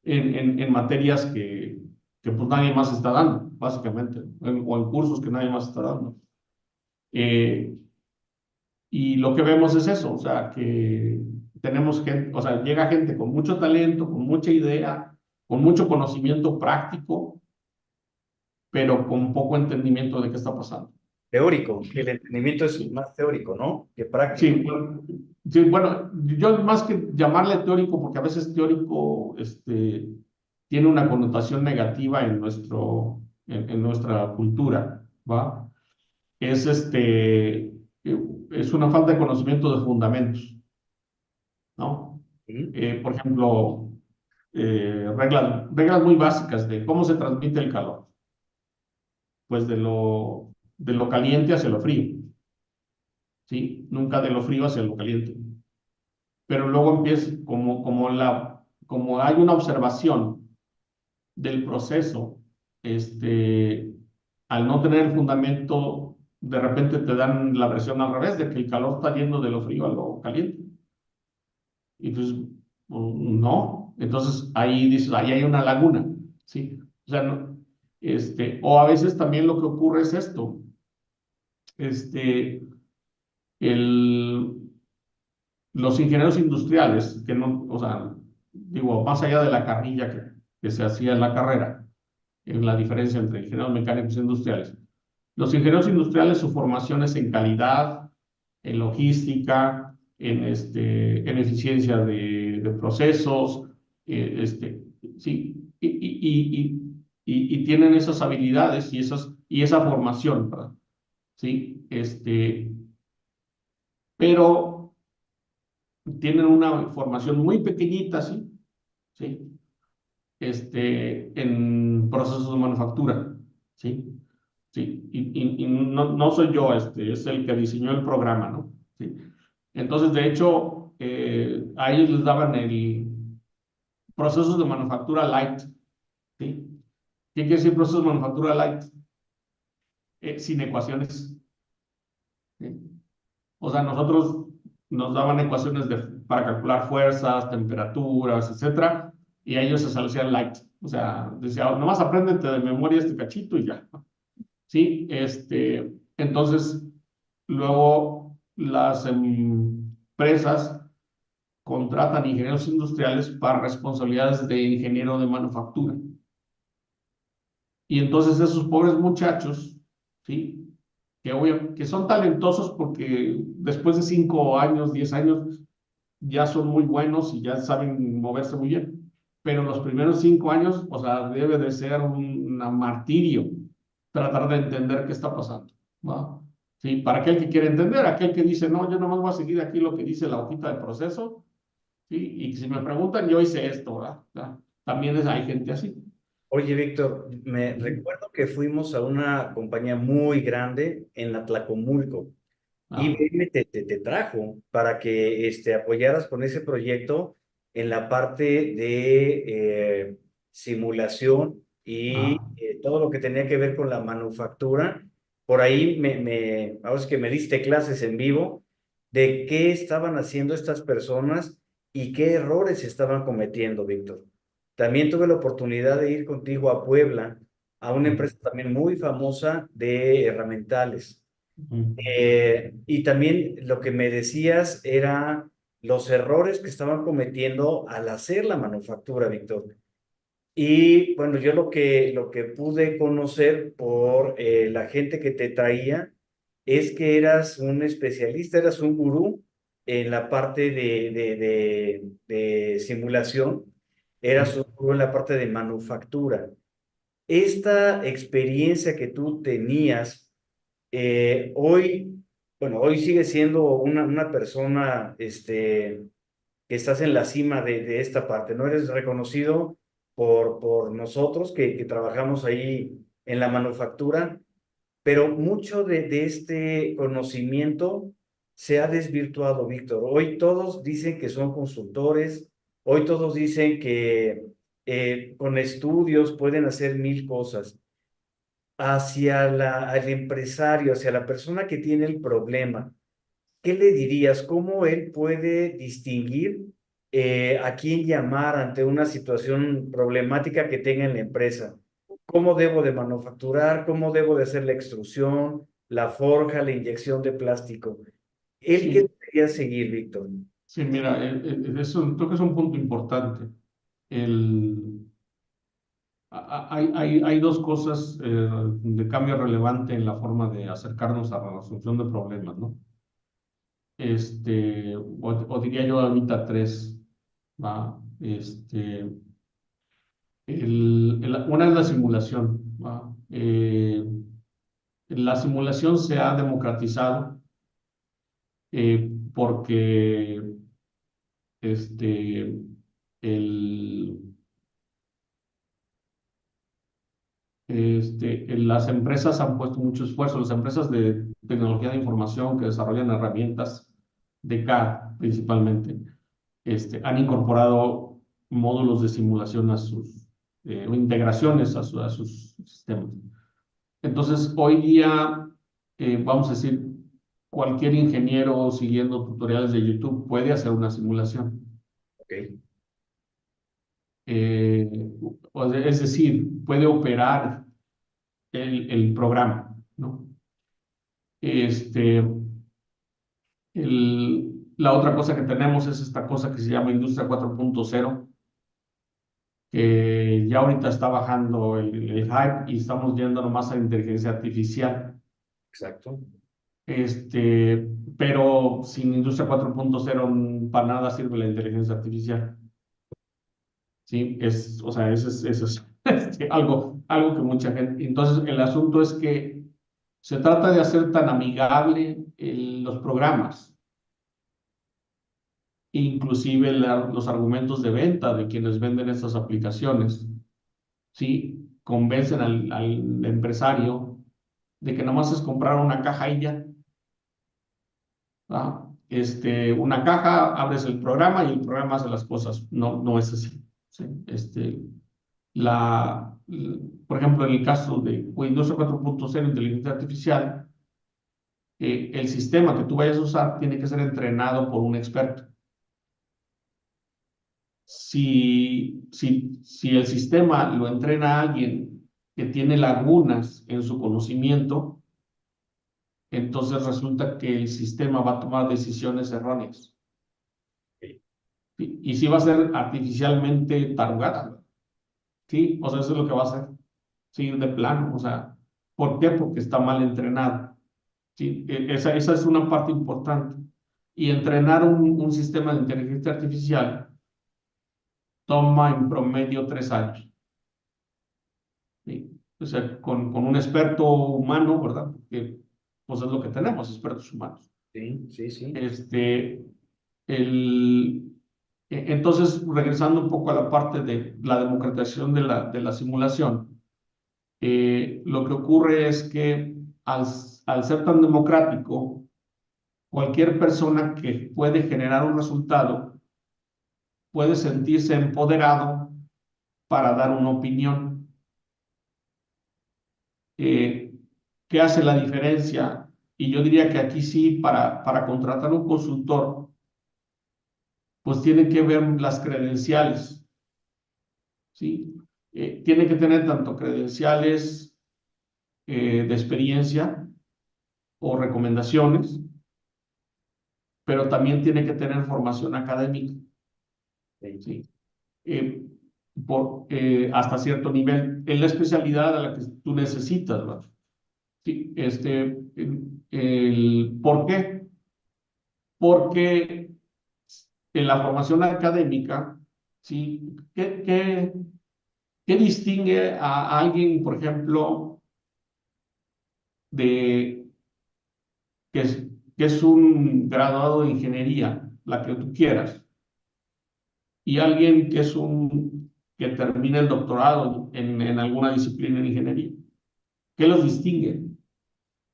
[SPEAKER 3] en materias que pues nadie más está dando, básicamente, o en cursos que nadie más está dando. Eh, y lo que vemos es eso, o sea, que tenemos gente, o sea, llega gente con mucho talento, con mucha idea, con mucho conocimiento práctico, pero con poco entendimiento de qué está pasando.
[SPEAKER 2] Teórico, el entendimiento es más teórico, ¿no? Que práctico.
[SPEAKER 3] Sí, bueno, yo más que llamarle teórico, porque a veces teórico tiene una connotación negativa en nuestra cultura, ¿va? Es una falta de conocimiento de fundamentos, ¿no? Por ejemplo, reglas muy básicas de cómo se transmite el calor. Pues de lo caliente hacia lo frío, ¿sí? Nunca de lo frío hacia lo caliente. Pero luego empieza, como hay una observación del proceso, al no tener el fundamento, de repente te dan la versión al revés, de que el calor está yendo de lo frío a lo caliente. Y pues, no. Entonces ahí dices, ahí hay una laguna, ¿sí? O sea, no, o a veces también lo que ocurre es esto, el, los ingenieros industriales, que no, o sea, digo, más allá de la carrilla que se hacía en la carrera, en la diferencia entre ingenieros mecánicos e industriales, los ingenieros industriales, su formación es en calidad, en logística, en eficiencia de procesos, sí, y tienen esas habilidades y esa formación, ¿verdad? Sí, pero tienen una formación muy pequeñita, ¿sí? ¿Sí? En procesos de manufactura, ¿sí? Sí, y no soy yo, es el que diseñó el programa, ¿no? ¿Sí? Entonces, de hecho, a ellos les daban el procesos de manufactura light, ¿sí? ¿Qué quiere decir procesos de manufactura light? Sin ecuaciones, ¿sí? O sea, nosotros nos daban ecuaciones para calcular fuerzas, temperaturas, etcétera, y a ellos se les hacía light. O sea, decía, nomás apréndete de memoria este cachito y ya. Sí, entonces, luego las empresas contratan ingenieros industriales para responsabilidades de ingeniero de manufactura. Y entonces esos pobres muchachos, ¿sí? Que son talentosos porque después de 5 años, 10 años, ya son muy buenos y ya saben moverse muy bien. Pero los primeros 5 años, o sea, debe de ser un martirio tratar de entender qué está pasando, ¿va? Sí, para aquel que quiere entender, aquel que dice, no, yo nomás voy a seguir aquí lo que dice la hojita de proceso, ¿sí? Y si me preguntan, yo hice esto, ¿verdad? También hay gente así.
[SPEAKER 2] Oye, Víctor, me recuerdo que fuimos a una compañía muy grande en Atlacomulco.
[SPEAKER 3] Ah,
[SPEAKER 2] IBM te trajo para que apoyaras con ese proyecto en la parte de simulación y
[SPEAKER 3] ah,
[SPEAKER 2] todo lo que tenía que ver con la manufactura. Por ahí ahora es que me diste clases en vivo de qué estaban haciendo estas personas y qué errores estaban cometiendo, Víctor. También tuve la oportunidad de ir contigo a Puebla, a una
[SPEAKER 3] mm,
[SPEAKER 2] empresa también muy famosa de herramientales.
[SPEAKER 3] mm,
[SPEAKER 2] Y también lo que me decías era los errores que estaban cometiendo al hacer la manufactura, Víctor. Y bueno, yo lo que pude conocer por la gente que te traía es que eras un especialista, eras un gurú en la parte de simulación, eras un gurú en la parte de manufactura. Esta experiencia que tú tenías hoy, bueno, hoy sigues siendo una persona, que estás en la cima de esta parte, ¿no? Eres reconocido por nosotros que trabajamos ahí en la manufactura, pero mucho de este conocimiento se ha desvirtuado, Víctor. Hoy todos dicen que son consultores, hoy todos dicen que con estudios pueden hacer mil cosas hacia al empresario, hacia la persona que tiene el problema. ¿Qué le dirías? ¿Cómo él puede distinguir a quién llamar ante una situación problemática que tenga en la empresa? ¿Cómo debo de manufacturar? ¿Cómo debo de hacer la extrusión, la forja, la inyección de plástico? ¿Él qué
[SPEAKER 3] sí,
[SPEAKER 2] debería seguir, Víctor?
[SPEAKER 3] sí, mira, creo que es un punto importante. El, hay dos cosas de cambio relevante en la forma de acercarnos a la resolución de problemas, ¿no? O diría yo ahorita tres, ¿va? Una es la simulación, ¿va? La simulación se ha democratizado porque este, el, las empresas han puesto mucho esfuerzo, las empresas de tecnología de información que desarrollan herramientas de CAD principalmente, han incorporado módulos de simulación a sus, o integraciones a sus sistemas. Entonces, hoy día, vamos a decir, cualquier ingeniero siguiendo tutoriales de YouTube puede hacer una simulación.
[SPEAKER 2] Ok,
[SPEAKER 3] Eh, es decir, puede operar el programa, ¿no? Este, la otra cosa que tenemos es esta cosa que se llama Industria 4.0, que ya ahorita está bajando el hype y estamos yendo nomás a la inteligencia artificial.
[SPEAKER 2] exacto.
[SPEAKER 3] Pero sin Industria 4.0 para nada sirve la inteligencia artificial. Sí, o sea, eso es algo que mucha gente. Entonces, el asunto es que se trata de hacer tan amigable los programas, inclusive los argumentos de venta de quienes venden estas aplicaciones, ¿sí? Convencen al empresario de que nomás es comprar una caja y ya. ¿Va? Una caja, abres el programa y el programa hace las cosas. No, no es así. ¿Sí? La, por ejemplo, en el caso de Windows 4.0, inteligencia artificial, el sistema que tú vayas a usar tiene que ser entrenado por un experto. si el sistema lo entrena a alguien que tiene lagunas en su conocimiento, entonces resulta que el sistema va a tomar decisiones erróneas. Y sí va a ser artificialmente tarugada. Sí, o sea, eso es lo que va a hacer. Sí, de plano. O sea, ¿por qué? Porque está mal entrenado. Sí, esa es una parte importante. Y entrenar un sistema de inteligencia artificial toma en promedio 3 años. ¿Sí? O sea, con un experto humano, ¿verdad? Porque pues es lo que tenemos, expertos humanos.
[SPEAKER 2] Sí, sí, sí.
[SPEAKER 3] Este, entonces, regresando un poco a la parte de la democratización de la simulación, lo que ocurre es que al ser tan democrático, cualquier persona que puede generar un resultado puede sentirse empoderado para dar una opinión. Eh, ¿Qué hace la diferencia? Y yo diría que aquí sí, para contratar un consultor, pues tiene que ver las credenciales, ¿sí? Tiene que tener tanto credenciales de experiencia o recomendaciones, pero también tiene que tener formación académica,
[SPEAKER 2] Sí.
[SPEAKER 3] ¿sí? Eh, hasta cierto nivel, en la especialidad a la que tú necesitas, ¿verdad? Sí, ¿por qué? Porque en la formación académica, ¿sí? ¿Qué distingue a alguien, por ejemplo, de que es, que es un graduado de ingeniería, la que tú quieras, y alguien que termina el doctorado en alguna disciplina de ingeniería? ¿Qué los distingue?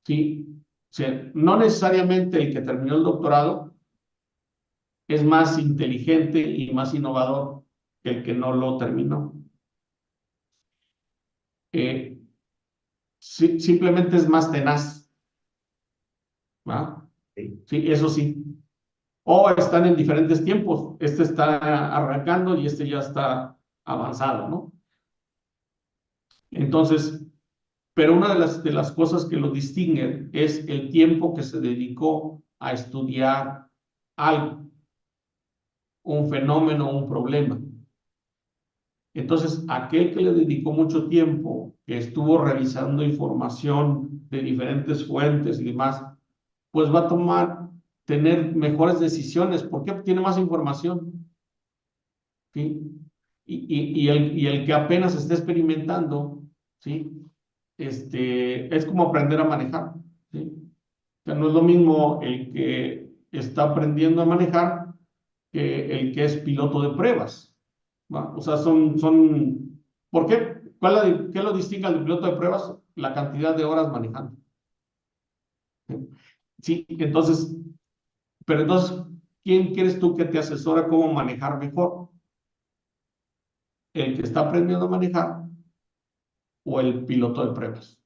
[SPEAKER 3] ¿Sí? O sea, no necesariamente el que terminó el doctorado es más inteligente y más innovador que el que no lo terminó. Eh, Simplemente es más tenaz, ¿va?
[SPEAKER 2] Sí.
[SPEAKER 3] Sí, eso sí. O están en diferentes tiempos. Este está arrancando y este ya está avanzado, ¿no? Entonces, pero una de las cosas que lo distinguen es el tiempo que se dedicó a estudiar algo, un fenómeno, un problema. Entonces, aquel que le dedicó mucho tiempo, que estuvo revisando información de diferentes fuentes y demás, pues va a tener mejores decisiones. ¿Por qué? Porque tiene más información. ¿Sí? Y el que apenas está experimentando, ¿sí? Es como aprender a manejar, ¿sí? O sea, no es lo mismo el que está aprendiendo a manejar que el que es piloto de pruebas, ¿va? O sea, ¿por qué? ¿Qué lo distingue al piloto de pruebas? La cantidad de horas manejando. Sí, entonces, pero entonces, ¿quién quieres tú que te asesora cómo manejar mejor? ¿El que está aprendiendo a manejar o el piloto de pruebas?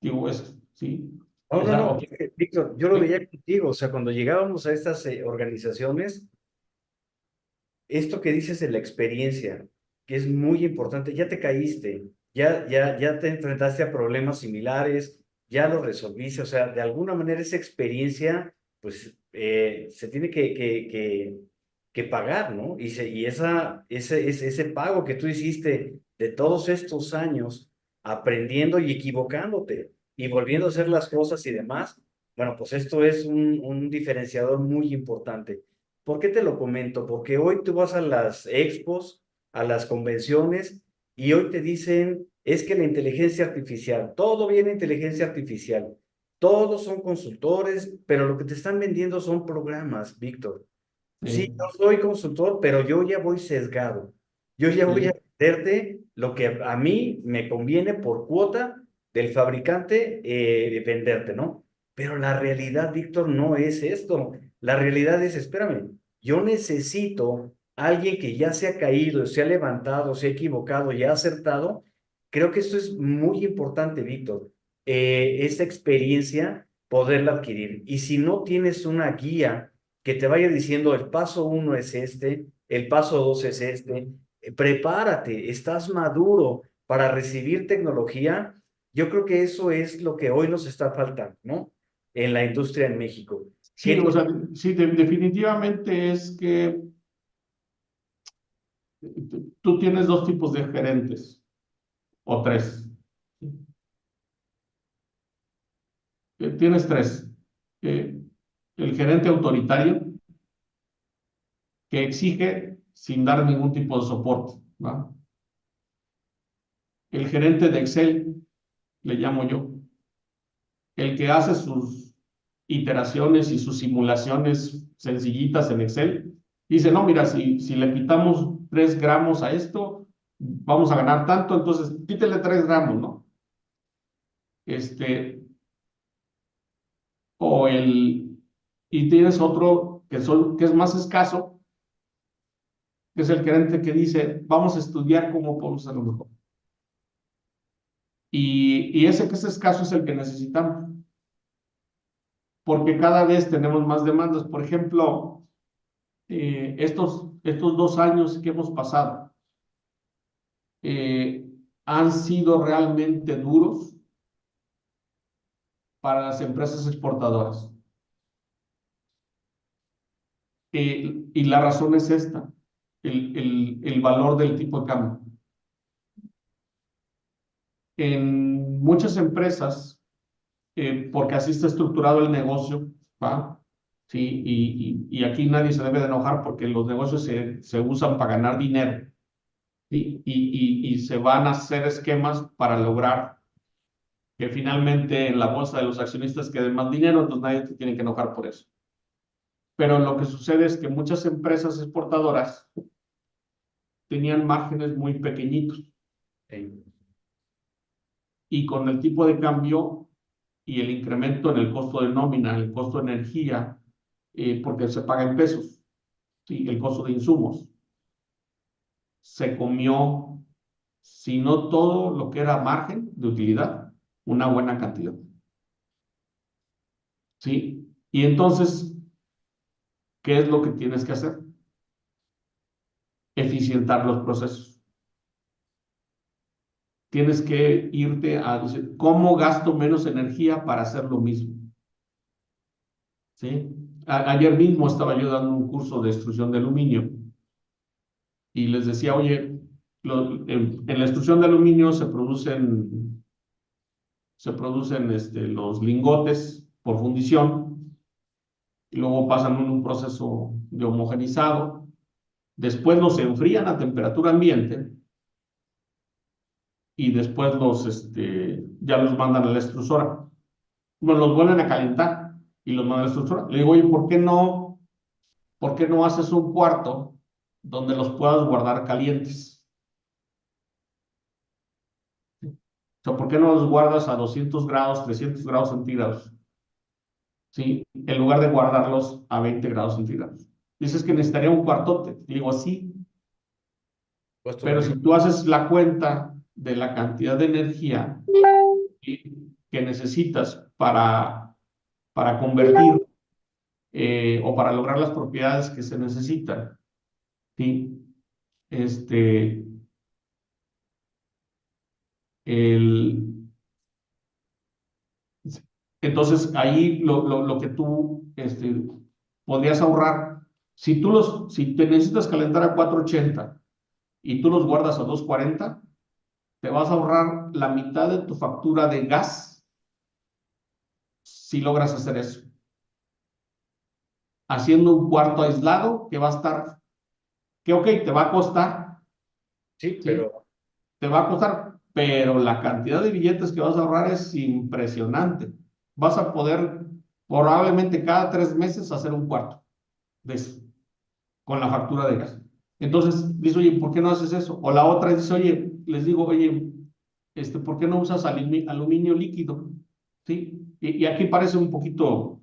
[SPEAKER 3] Digo eso, ¿sí?
[SPEAKER 2] No,
[SPEAKER 3] O
[SPEAKER 2] no,
[SPEAKER 3] sea,
[SPEAKER 2] no,
[SPEAKER 3] ok,
[SPEAKER 2] Víctor, yo lo
[SPEAKER 3] ¿sí?
[SPEAKER 2] veía contigo, o sea, cuando llegábamos a estas organizaciones, esto que dices de la experiencia, que es muy importante, ya te caíste, ya te enfrentaste a problemas similares, ya lo resolviste, o sea, de alguna manera esa experiencia, pues, se tiene que pagar, ¿no? Y ese pago que tú hiciste de todos estos años aprendiendo y equivocándote y volviendo a hacer las cosas y demás, bueno, pues esto es un diferenciador muy importante. ¿Por qué te lo comento? Porque hoy tú vas a las expos, a las convenciones, y hoy te dicen, es que la inteligencia artificial, todo viene inteligencia artificial, todos son consultores, pero lo que te están vendiendo son programas, Víctor. Sí,
[SPEAKER 3] Sí,
[SPEAKER 2] yo soy consultor, pero yo ya voy sesgado. Yo ya voy a
[SPEAKER 3] sí,
[SPEAKER 2] venderte lo que a mí me conviene por cuota del fabricante venderte, ¿no? Pero la realidad, Víctor, no es esto. La realidad es, espérame, yo necesito alguien que ya se ha caído, se ha levantado, se ha equivocado, ya ha acertado. Creo que esto es muy importante, Víctor. Esta experiencia, poderla adquirir. Y si no tienes una guía, que te vaya diciendo el paso uno es este, el paso 2 es este. Prepárate, estás maduro para recibir tecnología. Yo creo que eso es lo que hoy nos está faltando, ¿no? En la industria en México.
[SPEAKER 3] Sí, o sea, sí, definitivamente es que tú tienes dos tipos de gerentes, o tres. Tienes tres. Eh, el gerente autoritario, que exige sin dar ningún tipo de soporte, ¿va? El gerente de Excel, le llamo yo, el que hace sus iteraciones y sus simulaciones sencillitas en Excel, dice, no, mira, si le quitamos 3 gramos a esto, vamos a ganar tanto, entonces quítele 3 gramos, ¿no? O y tienes otro que es más escaso, que es el gerente que dice, vamos a estudiar cómo podemos hacerlo mejor. Y ese que es escaso es el que necesitamos, porque cada vez tenemos más demandas. Por ejemplo, estos 2 años que hemos pasado eh, han sido realmente duros para las empresas exportadoras. Y la razón es esta, el valor del tipo de cambio. En muchas empresas, porque así está estructurado el negocio, ¿va? Sí, y aquí nadie se debe de enojar porque los negocios se usan para ganar dinero, ¿sí? Y se van a hacer esquemas para lograr que finalmente en la bolsa de los accionistas quede más dinero, entonces nadie te tiene que enojar por eso. Pero lo que sucede es que muchas empresas exportadoras tenían márgenes muy pequeñitos y con el tipo de cambio y el incremento en el costo de nómina, el costo de energía, porque se paga en pesos, ¿sí? El costo de insumos, se comió, si no todo lo que era margen de utilidad, una buena cantidad. ¿Sí? Y entonces, ¿qué es lo que tienes que hacer? Eficientar los procesos. Tienes que irte a decir, ¿cómo gasto menos energía para hacer lo mismo? ¿Sí? Ayer mismo estaba yo dando un curso de extrusión de aluminio y les decía, oye, en la extrusión de aluminio se producen los lingotes por fundición y luego pasan un proceso de homogenizado. Después los enfrían a temperatura ambiente y después ya los mandan a la extrusora. Bueno, los vuelven a calentar y los mandan a la extrusora. Le digo, oye, ¿por qué no haces un cuarto donde los puedas guardar calientes? O sea, ¿por qué no los guardas a 200 grados, 300 grados centígrados? ¿Sí? En lugar de guardarlos a 20 grados centígrados. Dices que necesitaría un cuartote. Le digo, sí, pero si tú haces la cuenta de la cantidad de energía que necesitas para convertir o para lograr las propiedades que se necesitan, ¿sí? Este, el, entonces ahí lo que tú podrías ahorrar, si te necesitas calentar a 480 y tú los guardas a 240, te vas a ahorrar la mitad de tu factura de gas si logras hacer eso. Haciendo un cuarto aislado que va a estar, que ok, te va a costar,
[SPEAKER 2] Sí,
[SPEAKER 3] ¿sí? Te va a costar, pero la cantidad de billetes que vas a ahorrar es impresionante. Vas a poder probablemente cada 3 meses hacer un cuarto de eso, con la factura de gas. Entonces, dice, oye, ¿por qué no haces eso? O la otra dice, oye, les digo, oye, ¿por qué no usas aluminio líquido? ¿Sí? Y aquí parece un poquito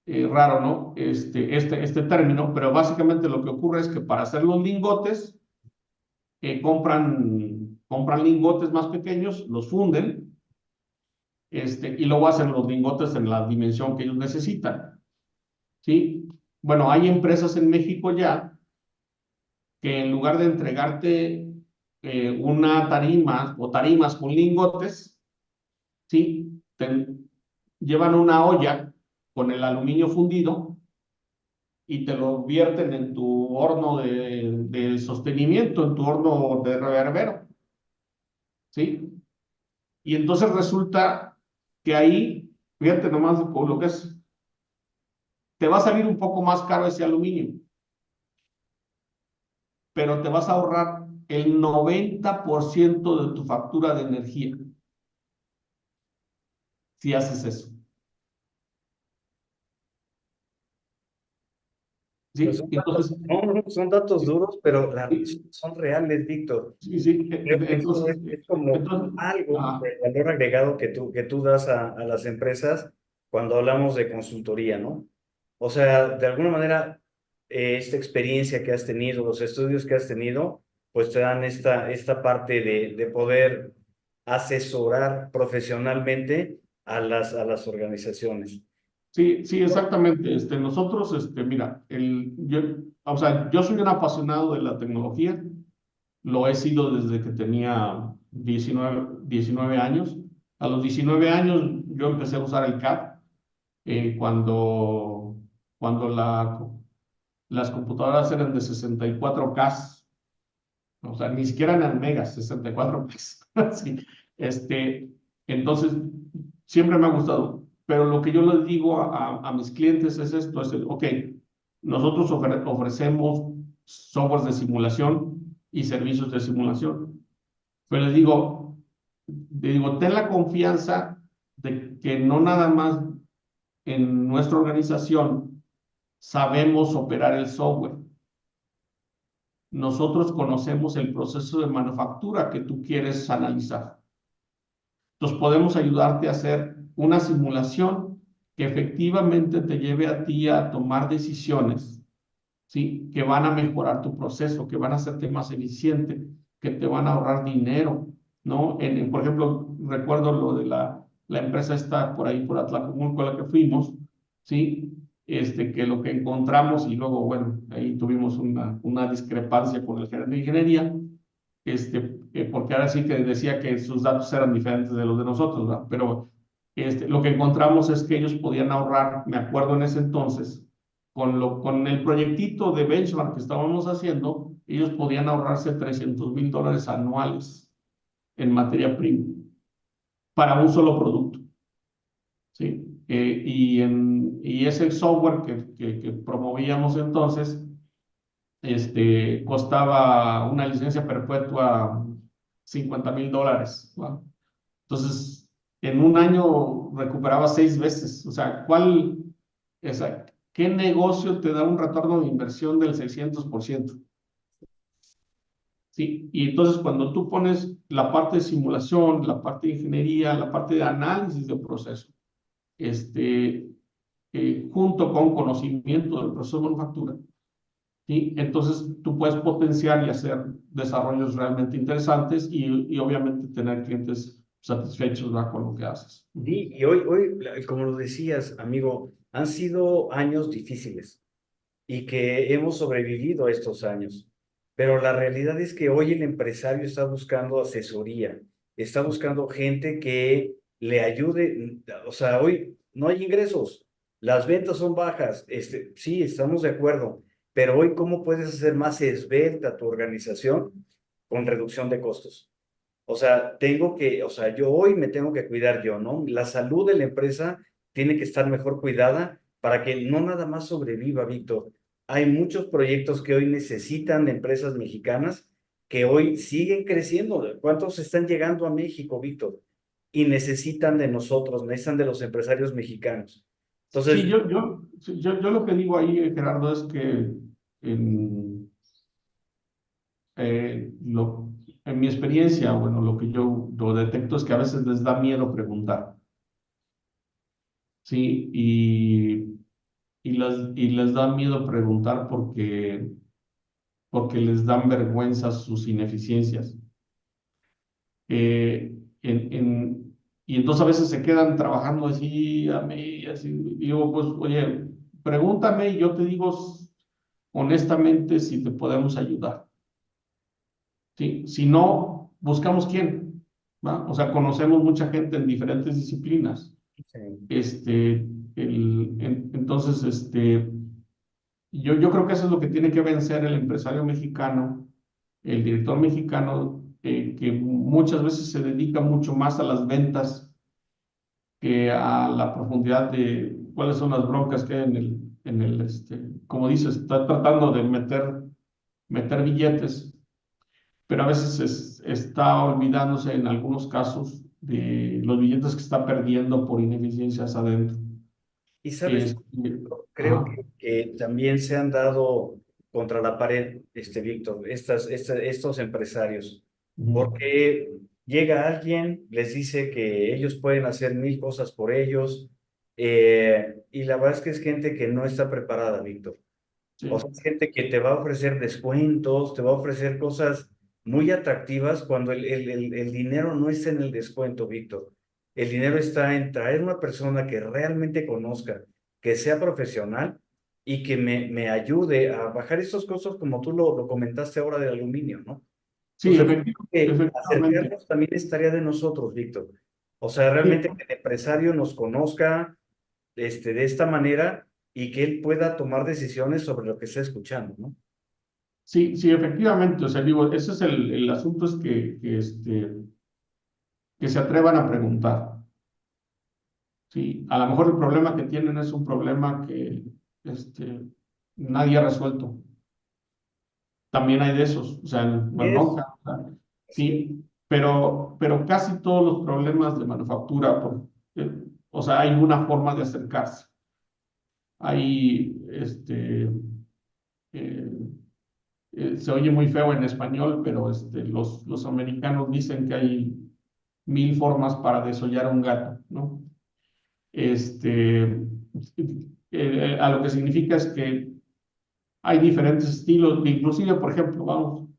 [SPEAKER 3] raro, ¿no? Este término, pero básicamente lo que ocurre es que para hacer los lingotes, compran lingotes más pequeños, los funden, y luego hacen los lingotes en la dimensión que ellos necesitan, ¿sí? Bueno, hay empresas en México ya que en lugar de entregarte una tarima o tarimas con lingotes, ¿sí? Llevan una olla con el aluminio fundido y te lo vierten en tu horno de sostenimiento, en tu horno de reverbero, ¿sí? Y entonces resulta que ahí, fíjate nomás lo que es, te va a salir un poco más caro ese aluminio, pero te vas a ahorrar el 90% de tu factura de energía si haces eso.
[SPEAKER 2] Pues
[SPEAKER 3] ¿Sí? Entonces,
[SPEAKER 2] son datos
[SPEAKER 3] sí,
[SPEAKER 2] duros, pero
[SPEAKER 3] sí,
[SPEAKER 2] son reales, Víctor.
[SPEAKER 3] sí, sí.
[SPEAKER 2] Creo que eso
[SPEAKER 3] Entonces,
[SPEAKER 2] es como algo del valor agregado que tú das a las empresas cuando hablamos de consultoría, ¿no? O sea, de alguna manera, esta experiencia que has tenido, los estudios que has tenido, pues te dan esta parte de poder asesorar profesionalmente a las organizaciones.
[SPEAKER 3] sí, sí, exactamente. Nosotros, mira, o sea, yo soy un apasionado de la tecnología, lo he sido desde que tenía 19 años. A los 19 años yo empecé a usar el CAD cuando las computadoras eran de 64K, o sea, ni siquiera eran megas, 64K. Sí, entonces, siempre me ha gustado. Pero lo que yo les digo a mis clientes es esto, ok, nosotros ofrecemos softwares de simulación y servicios de simulación. Pero les digo, ten la confianza de que no nada más en nuestra organización sabemos operar el software. Nosotros conocemos el proceso de manufactura que tú quieres analizar. Entonces podemos ayudarte a hacer una simulación que efectivamente te lleve a ti a tomar decisiones, ¿sí? Que van a mejorar tu proceso, que van a hacerte más eficiente, que te van a ahorrar dinero, ¿no? Por ejemplo, recuerdo lo de la empresa está por ahí, por Atlacomulco, a la que fuimos, ¿sí? Que lo que encontramos, y luego, bueno, ahí tuvimos una discrepancia con el gerente de ingeniería, porque ahora sí que decía que sus datos eran diferentes de los de nosotros, ¿verdad? Pero lo que encontramos es que ellos podían ahorrar, me acuerdo en ese entonces, con el proyectito de benchmark que estábamos haciendo, ellos podían ahorrarse $300,000 anuales en materia prima para un solo producto, ¿sí? Y ese software que promovíamos entonces, costaba una licencia perpetua $50,000, ¿no? Entonces, en un año recuperaba 6 veces. O sea, ¿qué negocio te da un retorno de inversión del 600%? Sí, y entonces cuando tú pones la parte de simulación, la parte de ingeniería, la parte de análisis de proceso, junto con conocimiento del proceso de manufactura, ¿sí? Entonces tú puedes potenciar y hacer desarrollos realmente interesantes y obviamente tener clientes satisfechos, ¿verdad? Con lo que haces.
[SPEAKER 2] Sí, y hoy, como lo decías, amigo, han sido años difíciles y que hemos sobrevivido a estos años. Pero la realidad es que hoy el empresario está buscando asesoría, está buscando gente que le ayude. O sea, hoy no hay ingresos, las ventas son bajas, sí, estamos de acuerdo, pero hoy, ¿cómo puedes hacer más esbelta tu organización con reducción de costos? O sea, yo hoy me tengo que cuidar yo, ¿no? La salud de la empresa tiene que estar mejor cuidada para que no nada más sobreviva, Víctor. Hay muchos proyectos que hoy necesitan de empresas mexicanas que hoy siguen creciendo. ¿Cuántos están llegando a México, Víctor? Y necesitan de nosotros, necesitan de los empresarios mexicanos.
[SPEAKER 3] Sí,
[SPEAKER 2] Entonces,
[SPEAKER 3] yo lo que digo ahí, Gerardo, es que en, en mi experiencia, bueno, lo que yo lo detecto es que a veces les da miedo preguntar, ¿sí? Y les da miedo preguntar porque les dan vergüenza sus ineficiencias. Eh, y entonces a veces se quedan trabajando así a mí, así, y digo, pues, oye, pregúntame y yo te digo honestamente si te podemos ayudar. ¿sí? Si no, buscamos quién, ¿va? O sea, conocemos mucha gente en diferentes disciplinas.
[SPEAKER 2] Sí.
[SPEAKER 3] Este, entonces, yo creo que eso es lo que tiene que vencer el empresario mexicano, el director mexicano, que muchas veces se dedica mucho más a las ventas que a la profundidad de cuáles son las broncas que hay como dices, está tratando de meter billetes, pero a veces está olvidándose en algunos casos de los billetes que está perdiendo por ineficiencias adentro.
[SPEAKER 2] Y sabes,
[SPEAKER 3] Este,
[SPEAKER 2] creo
[SPEAKER 3] ajá,
[SPEAKER 2] que también se han dado contra la pared, Víctor, estos empresarios,
[SPEAKER 3] ujú,
[SPEAKER 2] porque llega alguien, les dice que ellos pueden hacer mil cosas por ellos, y la verdad es que es gente que no está preparada, Víctor. O sea,
[SPEAKER 3] sí,
[SPEAKER 2] es gente que te va a ofrecer descuentos, te va a ofrecer cosas muy atractivas cuando el dinero no está en el descuento, Víctor. El dinero está en traer una persona que realmente conozca, que sea profesional y que me ayude a bajar estos costos como tú lo comentaste ahora del aluminio, ¿no?
[SPEAKER 3] sí,
[SPEAKER 2] Entonces,
[SPEAKER 3] efectivamente.
[SPEAKER 2] acercarnos también es tarea de nosotros, Víctor. O sea,
[SPEAKER 3] Sí,
[SPEAKER 2] realmente que el empresario nos conozca de esta manera y que él pueda tomar decisiones sobre lo que está escuchando, ¿no?
[SPEAKER 3] sí, sí, efectivamente. O sea, digo, ese es el asunto, es que se atrevan a preguntar. Sí, a lo mejor el problema que tienen es un problema que nadie ha resuelto. También hay de esos, o sea, no
[SPEAKER 2] Y
[SPEAKER 3] es
[SPEAKER 2] es,
[SPEAKER 3] bronca, o sea,
[SPEAKER 2] así es.
[SPEAKER 3] sí, pero casi todos los problemas de manufactura, o sea, hay una forma de acercarse. Hay, eh, se oye muy feo en español, pero los americanos dicen que hay 1000 formas para desollar a un gato, ¿no? A lo que significa es que hay diferentes estilos, inclusive, por ejemplo, vamos,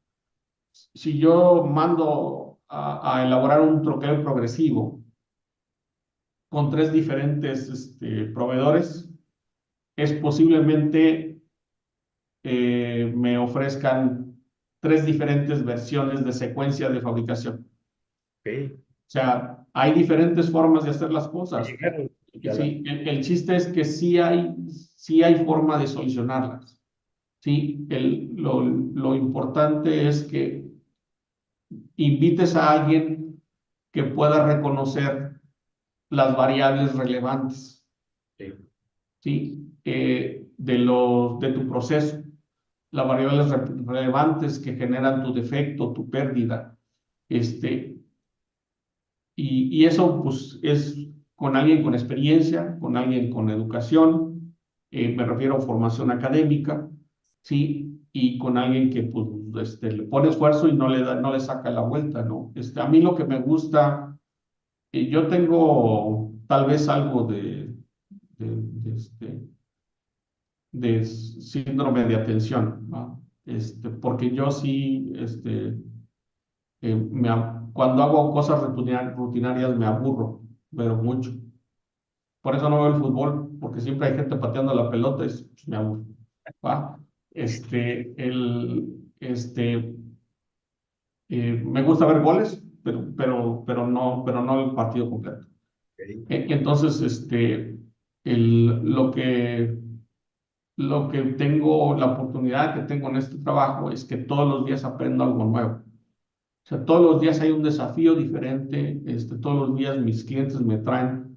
[SPEAKER 3] si yo mando a elaborar un troquel progresivo con tres diferentes proveedores, es posiblemente me ofrezcan tres diferentes versiones de secuencia de fabricación.
[SPEAKER 2] Ok.
[SPEAKER 3] O sea, hay diferentes formas de hacer las cosas.
[SPEAKER 2] Llegar
[SPEAKER 3] Y
[SPEAKER 2] a la-
[SPEAKER 3] sí, el chiste es que sí hay forma de solucionarlas. Sí, lo importante es que invites a alguien que pueda reconocer las variables relevantes,
[SPEAKER 2] sí.
[SPEAKER 3] ¿sí? De tu proceso, las variables relevantes que generan tu defecto, tu pérdida. Este, y eso pues es con alguien con experiencia, con alguien con educación, me refiero a formación académica, ¿sí? Y con alguien que pues le pone esfuerzo y no le saca la vuelta, ¿no? A mí lo que me gusta, yo tengo tal vez algo de, de, este, de síndrome de atención, ¿no? Porque yo sí, cuando hago cosas rutinarias me aburro, pero mucho. Por eso no veo el fútbol, porque siempre hay gente pateando la pelota y pues, me aburro. ¿Va? Me gusta ver goles, pero no el partido completo.
[SPEAKER 2] Ok.
[SPEAKER 3] Entonces, el, lo que tengo, la oportunidad que tengo en este trabajo es que todos los días aprendo algo nuevo. O sea, todos los días hay un desafío diferente, todos los días mis clientes me traen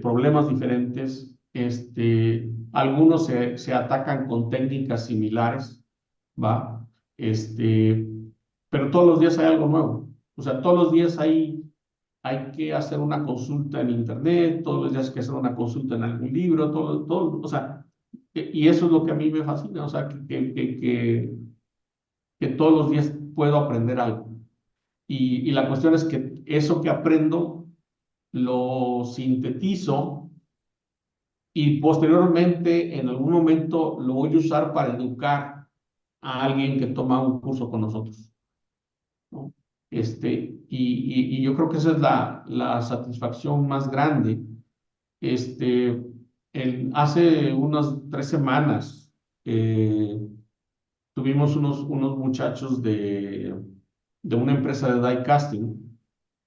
[SPEAKER 3] problemas diferentes, algunos se atacan con técnicas similares, ¿va? Pero todos los días hay algo nuevo. O sea, todos los días hay que hacer una consulta en internet, todos los días hay que hacer una consulta en algún libro, o sea, y eso es lo que a mí me fascina, o sea, que todos los días puedo aprender algo. Y la cuestión es que eso que aprendo lo sintetizo y posteriormente en algún momento lo voy a usar para educar a alguien que toma un curso con nosotros, ¿no? Y yo creo que esa es la satisfacción más grande. Hace unas 3 semanas tuvimos unos muchachos de una empresa de die casting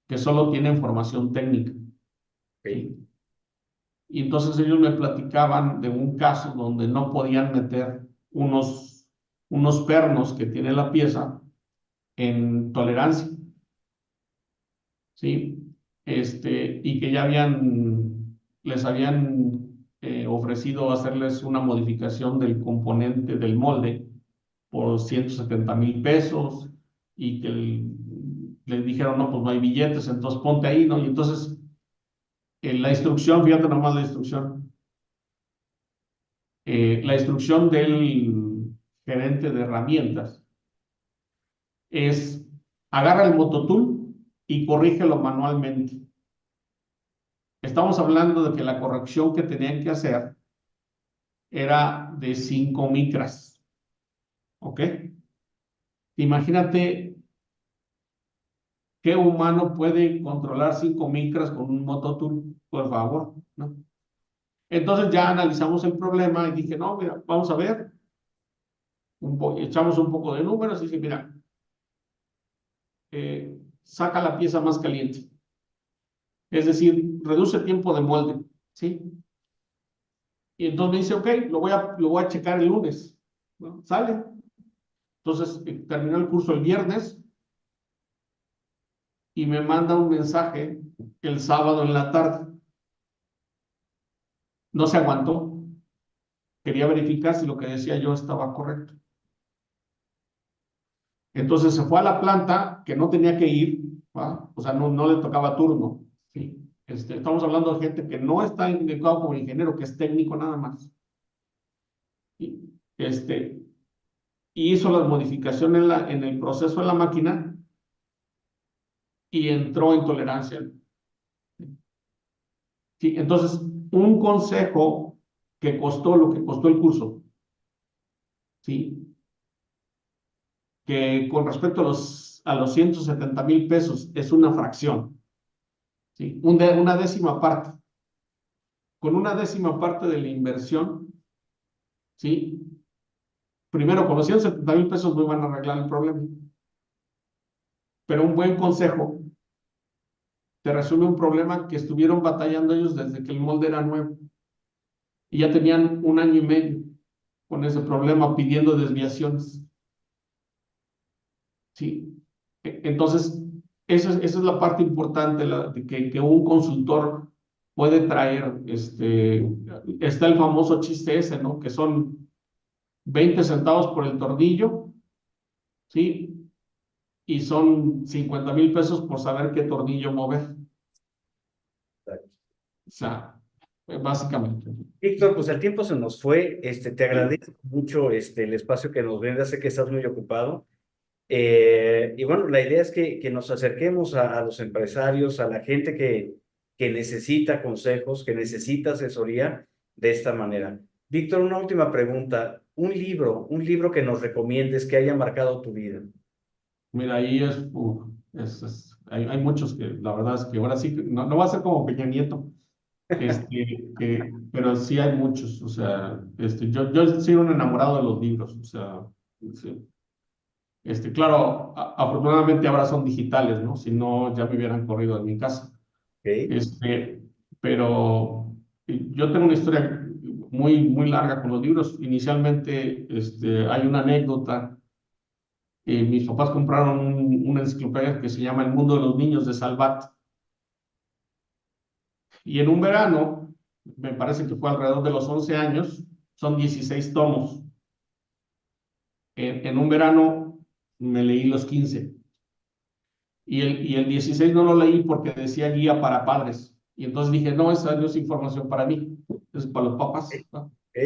[SPEAKER 3] que solo tienen formación técnica.
[SPEAKER 2] Ok.
[SPEAKER 3] Y entonces ellos me platicaban de un caso donde no podían meter unos pernos que tiene la pieza en tolerancia, ¿sí? Y que ya les habían ofrecido hacerles una modificación del componente del molde por 170,000 pesos y que les dijeron, no, pues no hay billetes, entonces ponte ahí, ¿no? Y entonces la instrucción, fíjate nomás la instrucción del gerente de herramientas es agarra el mototool y corrígelo manualmente. Estamos hablando de que la corrección que tenían que hacer era de 5 micras, ¿ok? Imagínate qué humano puede controlar 5 micras con un mototool, por favor, ¿no? Entonces ya analizamos el problema y dije, no, mira, vamos a ver, echamos un poco de números y dije, mira, saca la pieza más caliente, es decir, reduce tiempo de molde, ¿sí? Y entonces me dice, ok, lo voy a checar el lunes, ¿no? Sale. Entonces terminó el curso el viernes y me manda un mensaje el sábado en la tarde. No se aguantó, quería verificar si lo que decía yo estaba correcto. Entonces se fue a la planta que no tenía que ir, ¿va? O sea, no le tocaba turno, ¿sí? Estamos hablando de gente que no está indicado como ingeniero, que es técnico nada más. Y, y hizo las modificaciones en el proceso de la máquina y entró en tolerancia. ¿Sí? Entonces, un consejo que costó lo que costó el curso, ¿sí? Que con respecto a los 170,000 pesos es una fracción, ¿sí? Una décima parte. Con una décima parte de la inversión, ¿sí? Primero, con los 170,000 pesos no iban a arreglar el problema, pero un buen consejo te resuelve un problema que estuvieron batallando ellos desde que el molde era nuevo y ya tenían 1 año y medio con ese problema pidiendo desviaciones, ¿sí? Entonces, esa es la parte importante de que un consultor puede traer. Está el famoso chiste ese, ¿no? Que son 20 centavos por el tornillo, ¿sí? Y son 50,000 pesos por saber qué tornillo mover. O sea, básicamente.
[SPEAKER 2] Víctor, pues el tiempo se nos fue. Te agradezco mucho el espacio que nos brindas. Sé que estás muy ocupado. Y bueno, la idea es que nos acerquemos a los empresarios, a la gente que necesita consejos, que necesita asesoría de esta manera. Víctor, una última pregunta. Un libro que nos recomiendes que haya marcado tu vida.
[SPEAKER 3] Mira, ahí hay muchos que la verdad es que ahora sí, no va a ser como Peña Nieto, pero sí hay muchos. O sea, yo soy un enamorado de los libros. O sea, sí. Claro, afortunadamente ahora son digitales, ¿no? Si no, ya me hubieran corrido de mi casa.
[SPEAKER 2] ¿Ok?
[SPEAKER 3] Pero yo tengo una historia muy, muy larga con los libros. Inicialmente, hay una anécdota. Mis papás compraron una enciclopedia que se llama El mundo de los niños de Salvat. Y en un verano, me parece que fue alrededor de los 11 años, son 16 tomos. En un verano me leí los 15. Y el 16 no lo leí porque decía guía para padres. Y entonces dije, no, esa no es información para mí, es para los papás, ¿no?
[SPEAKER 2] ¿Ok?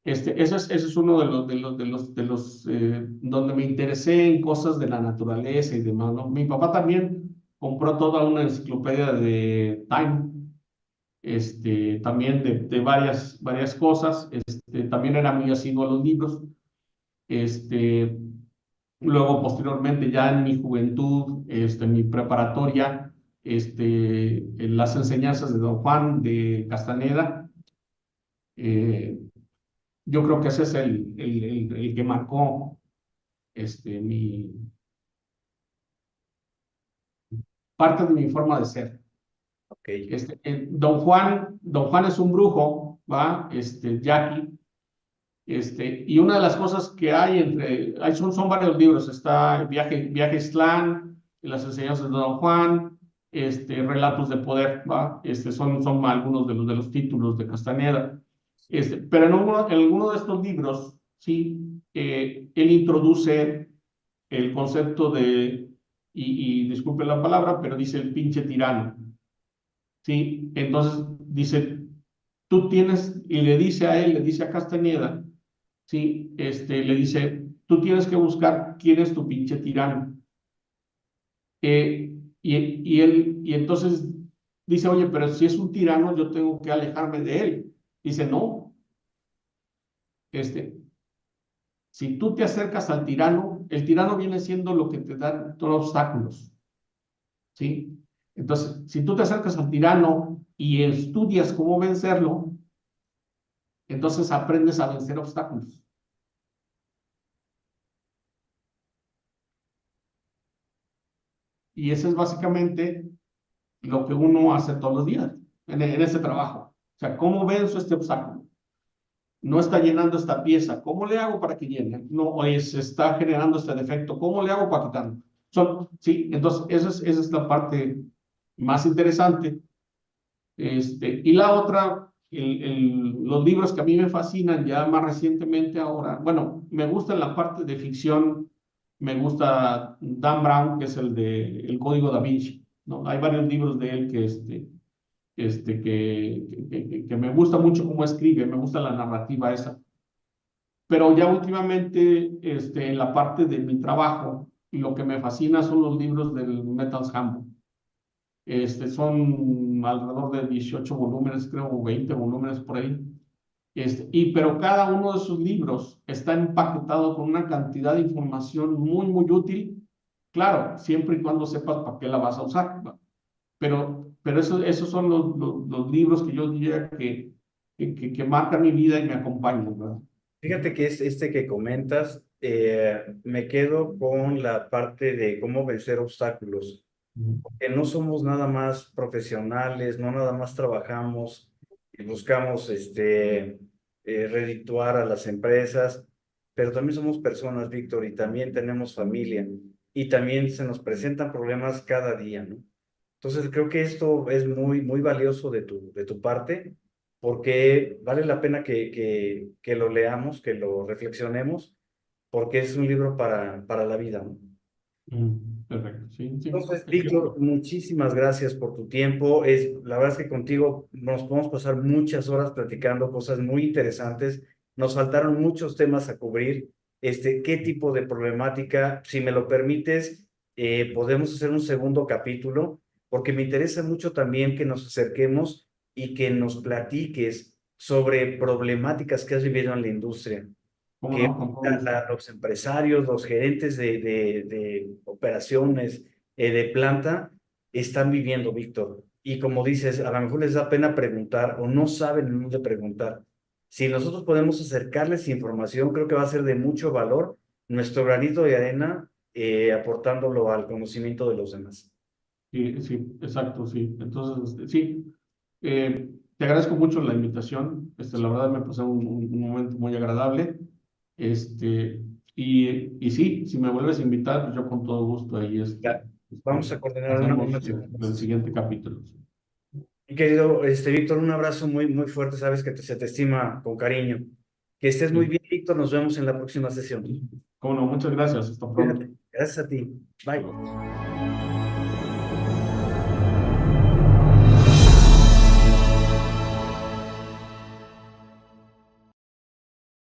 [SPEAKER 3] Ese es uno de los donde me interesé en cosas de la naturaleza y demás, ¿no? Mi papá también compró toda una enciclopedia de Time, también de varias cosas. También era muy asiduo a los libros. Este, Luego, posteriormente, ya en mi juventud, en mi preparatoria, en las enseñanzas de don Juan de Castaneda. Yo creo que ese es el que marcó mi, parte de mi forma de ser.
[SPEAKER 2] Ok.
[SPEAKER 3] Don Juan es un brujo, ¿va? Jackie. Y una de las cosas que son varios libros, está Viaje Islán, Las enseñanzas de Don Juan, Relatos de Poder, ¿va? Son algunos de los títulos de Castañeda. Pero en alguno de estos libros, sí, él introduce el concepto y disculpe la palabra, pero dice el pinche tirano, sí. Entonces dice, tú tienes, y le dice le dice a Castañeda, sí, le dice, tú tienes que buscar quién es tu pinche tirano. Y entonces dice, oye, pero si es un tirano, yo tengo que alejarme de él. Dice, no, si tú te acercas al tirano, el tirano viene siendo lo que te da todos obstáculos, ¿sí? Entonces, si tú te acercas al tirano y estudias cómo vencerlo, entonces aprendes a vencer obstáculos. Y eso es básicamente lo que uno hace todos los días en ese trabajo. O sea, ¿cómo venzo este obstáculo? No está llenando esta pieza, ¿cómo le hago para que llene? No, se está generando este defecto, ¿cómo le hago para quitarlo? Sí, entonces esa es la parte más interesante. Y la otra, los libros que a mí me fascinan ya más recientemente ahora, bueno, me gusta la parte de ficción, me gusta Dan Brown, que es el de El Código Da Vinci, ¿no? Hay varios libros de él que me gusta mucho cómo escribe, me gusta la narrativa esa. Pero ya últimamente, en la parte de mi trabajo, lo que me fascina son los libros del Metals Handbook. Son alrededor de 18 volúmenes, creo, 20 volúmenes por ahí. Pero cada uno de esos libros está empaquetado con una cantidad de información muy, muy útil. Claro, siempre y cuando sepas para qué la vas a usar, ¿va? Pero esos son los libros que yo diría que marcan mi vida y me acompañan, ¿verdad?
[SPEAKER 2] Fíjate que es este que comentas, me quedo con la parte de cómo vencer obstáculos, que no somos nada más profesionales, no nada más trabajamos y buscamos redituar a las empresas, pero también somos personas, Víctor, y también tenemos familia, y también se nos presentan problemas cada día, ¿no? Entonces creo que esto es muy, muy valioso de tu parte, porque vale la pena que lo leamos, que lo reflexionemos, porque es un libro para la vida, ¿no?
[SPEAKER 3] Perfecto, sí, sí.
[SPEAKER 2] Entonces, Víctor, muchísimas gracias por tu tiempo. La verdad es que contigo nos podemos pasar muchas horas platicando cosas muy interesantes. Nos faltaron muchos temas a cubrir. ¿Qué tipo de problemática? Si me lo permites, podemos hacer un segundo capítulo, porque me interesa mucho también que nos acerquemos y que nos platiques sobre problemáticas que has vivido en la industria,
[SPEAKER 3] ¿Cómo
[SPEAKER 2] que
[SPEAKER 3] no? Con todo gusto.
[SPEAKER 2] los empresarios, los gerentes de operaciones, de planta, están viviendo, Víctor. Y como dices, a lo mejor les da pena preguntar o no saben en dónde preguntar. Si nosotros podemos acercarles información, creo que va a ser de mucho valor nuestro granito de arena, aportándolo al conocimiento de los demás.
[SPEAKER 3] Sí, sí, exacto, sí. Entonces, sí, te agradezco mucho la invitación. La verdad me pasó un momento muy agradable. Y sí, si me vuelves a invitar, pues yo con todo gusto ahí
[SPEAKER 2] Ya, vamos a coordinar una
[SPEAKER 3] hacemos
[SPEAKER 2] segunda
[SPEAKER 3] el
[SPEAKER 2] sesión.
[SPEAKER 3] siguiente capítulo.
[SPEAKER 2] Mi querido Víctor, un abrazo muy, muy fuerte. Sabes que se te estima con cariño. Que estés muy
[SPEAKER 3] Sí.
[SPEAKER 2] bien, Víctor. Nos vemos en la próxima sesión.
[SPEAKER 3] Cómo no, muchas gracias. Hasta pronto.
[SPEAKER 2] Cuídate. Gracias a ti.
[SPEAKER 3] Hasta
[SPEAKER 2] Bye.
[SPEAKER 3] luego.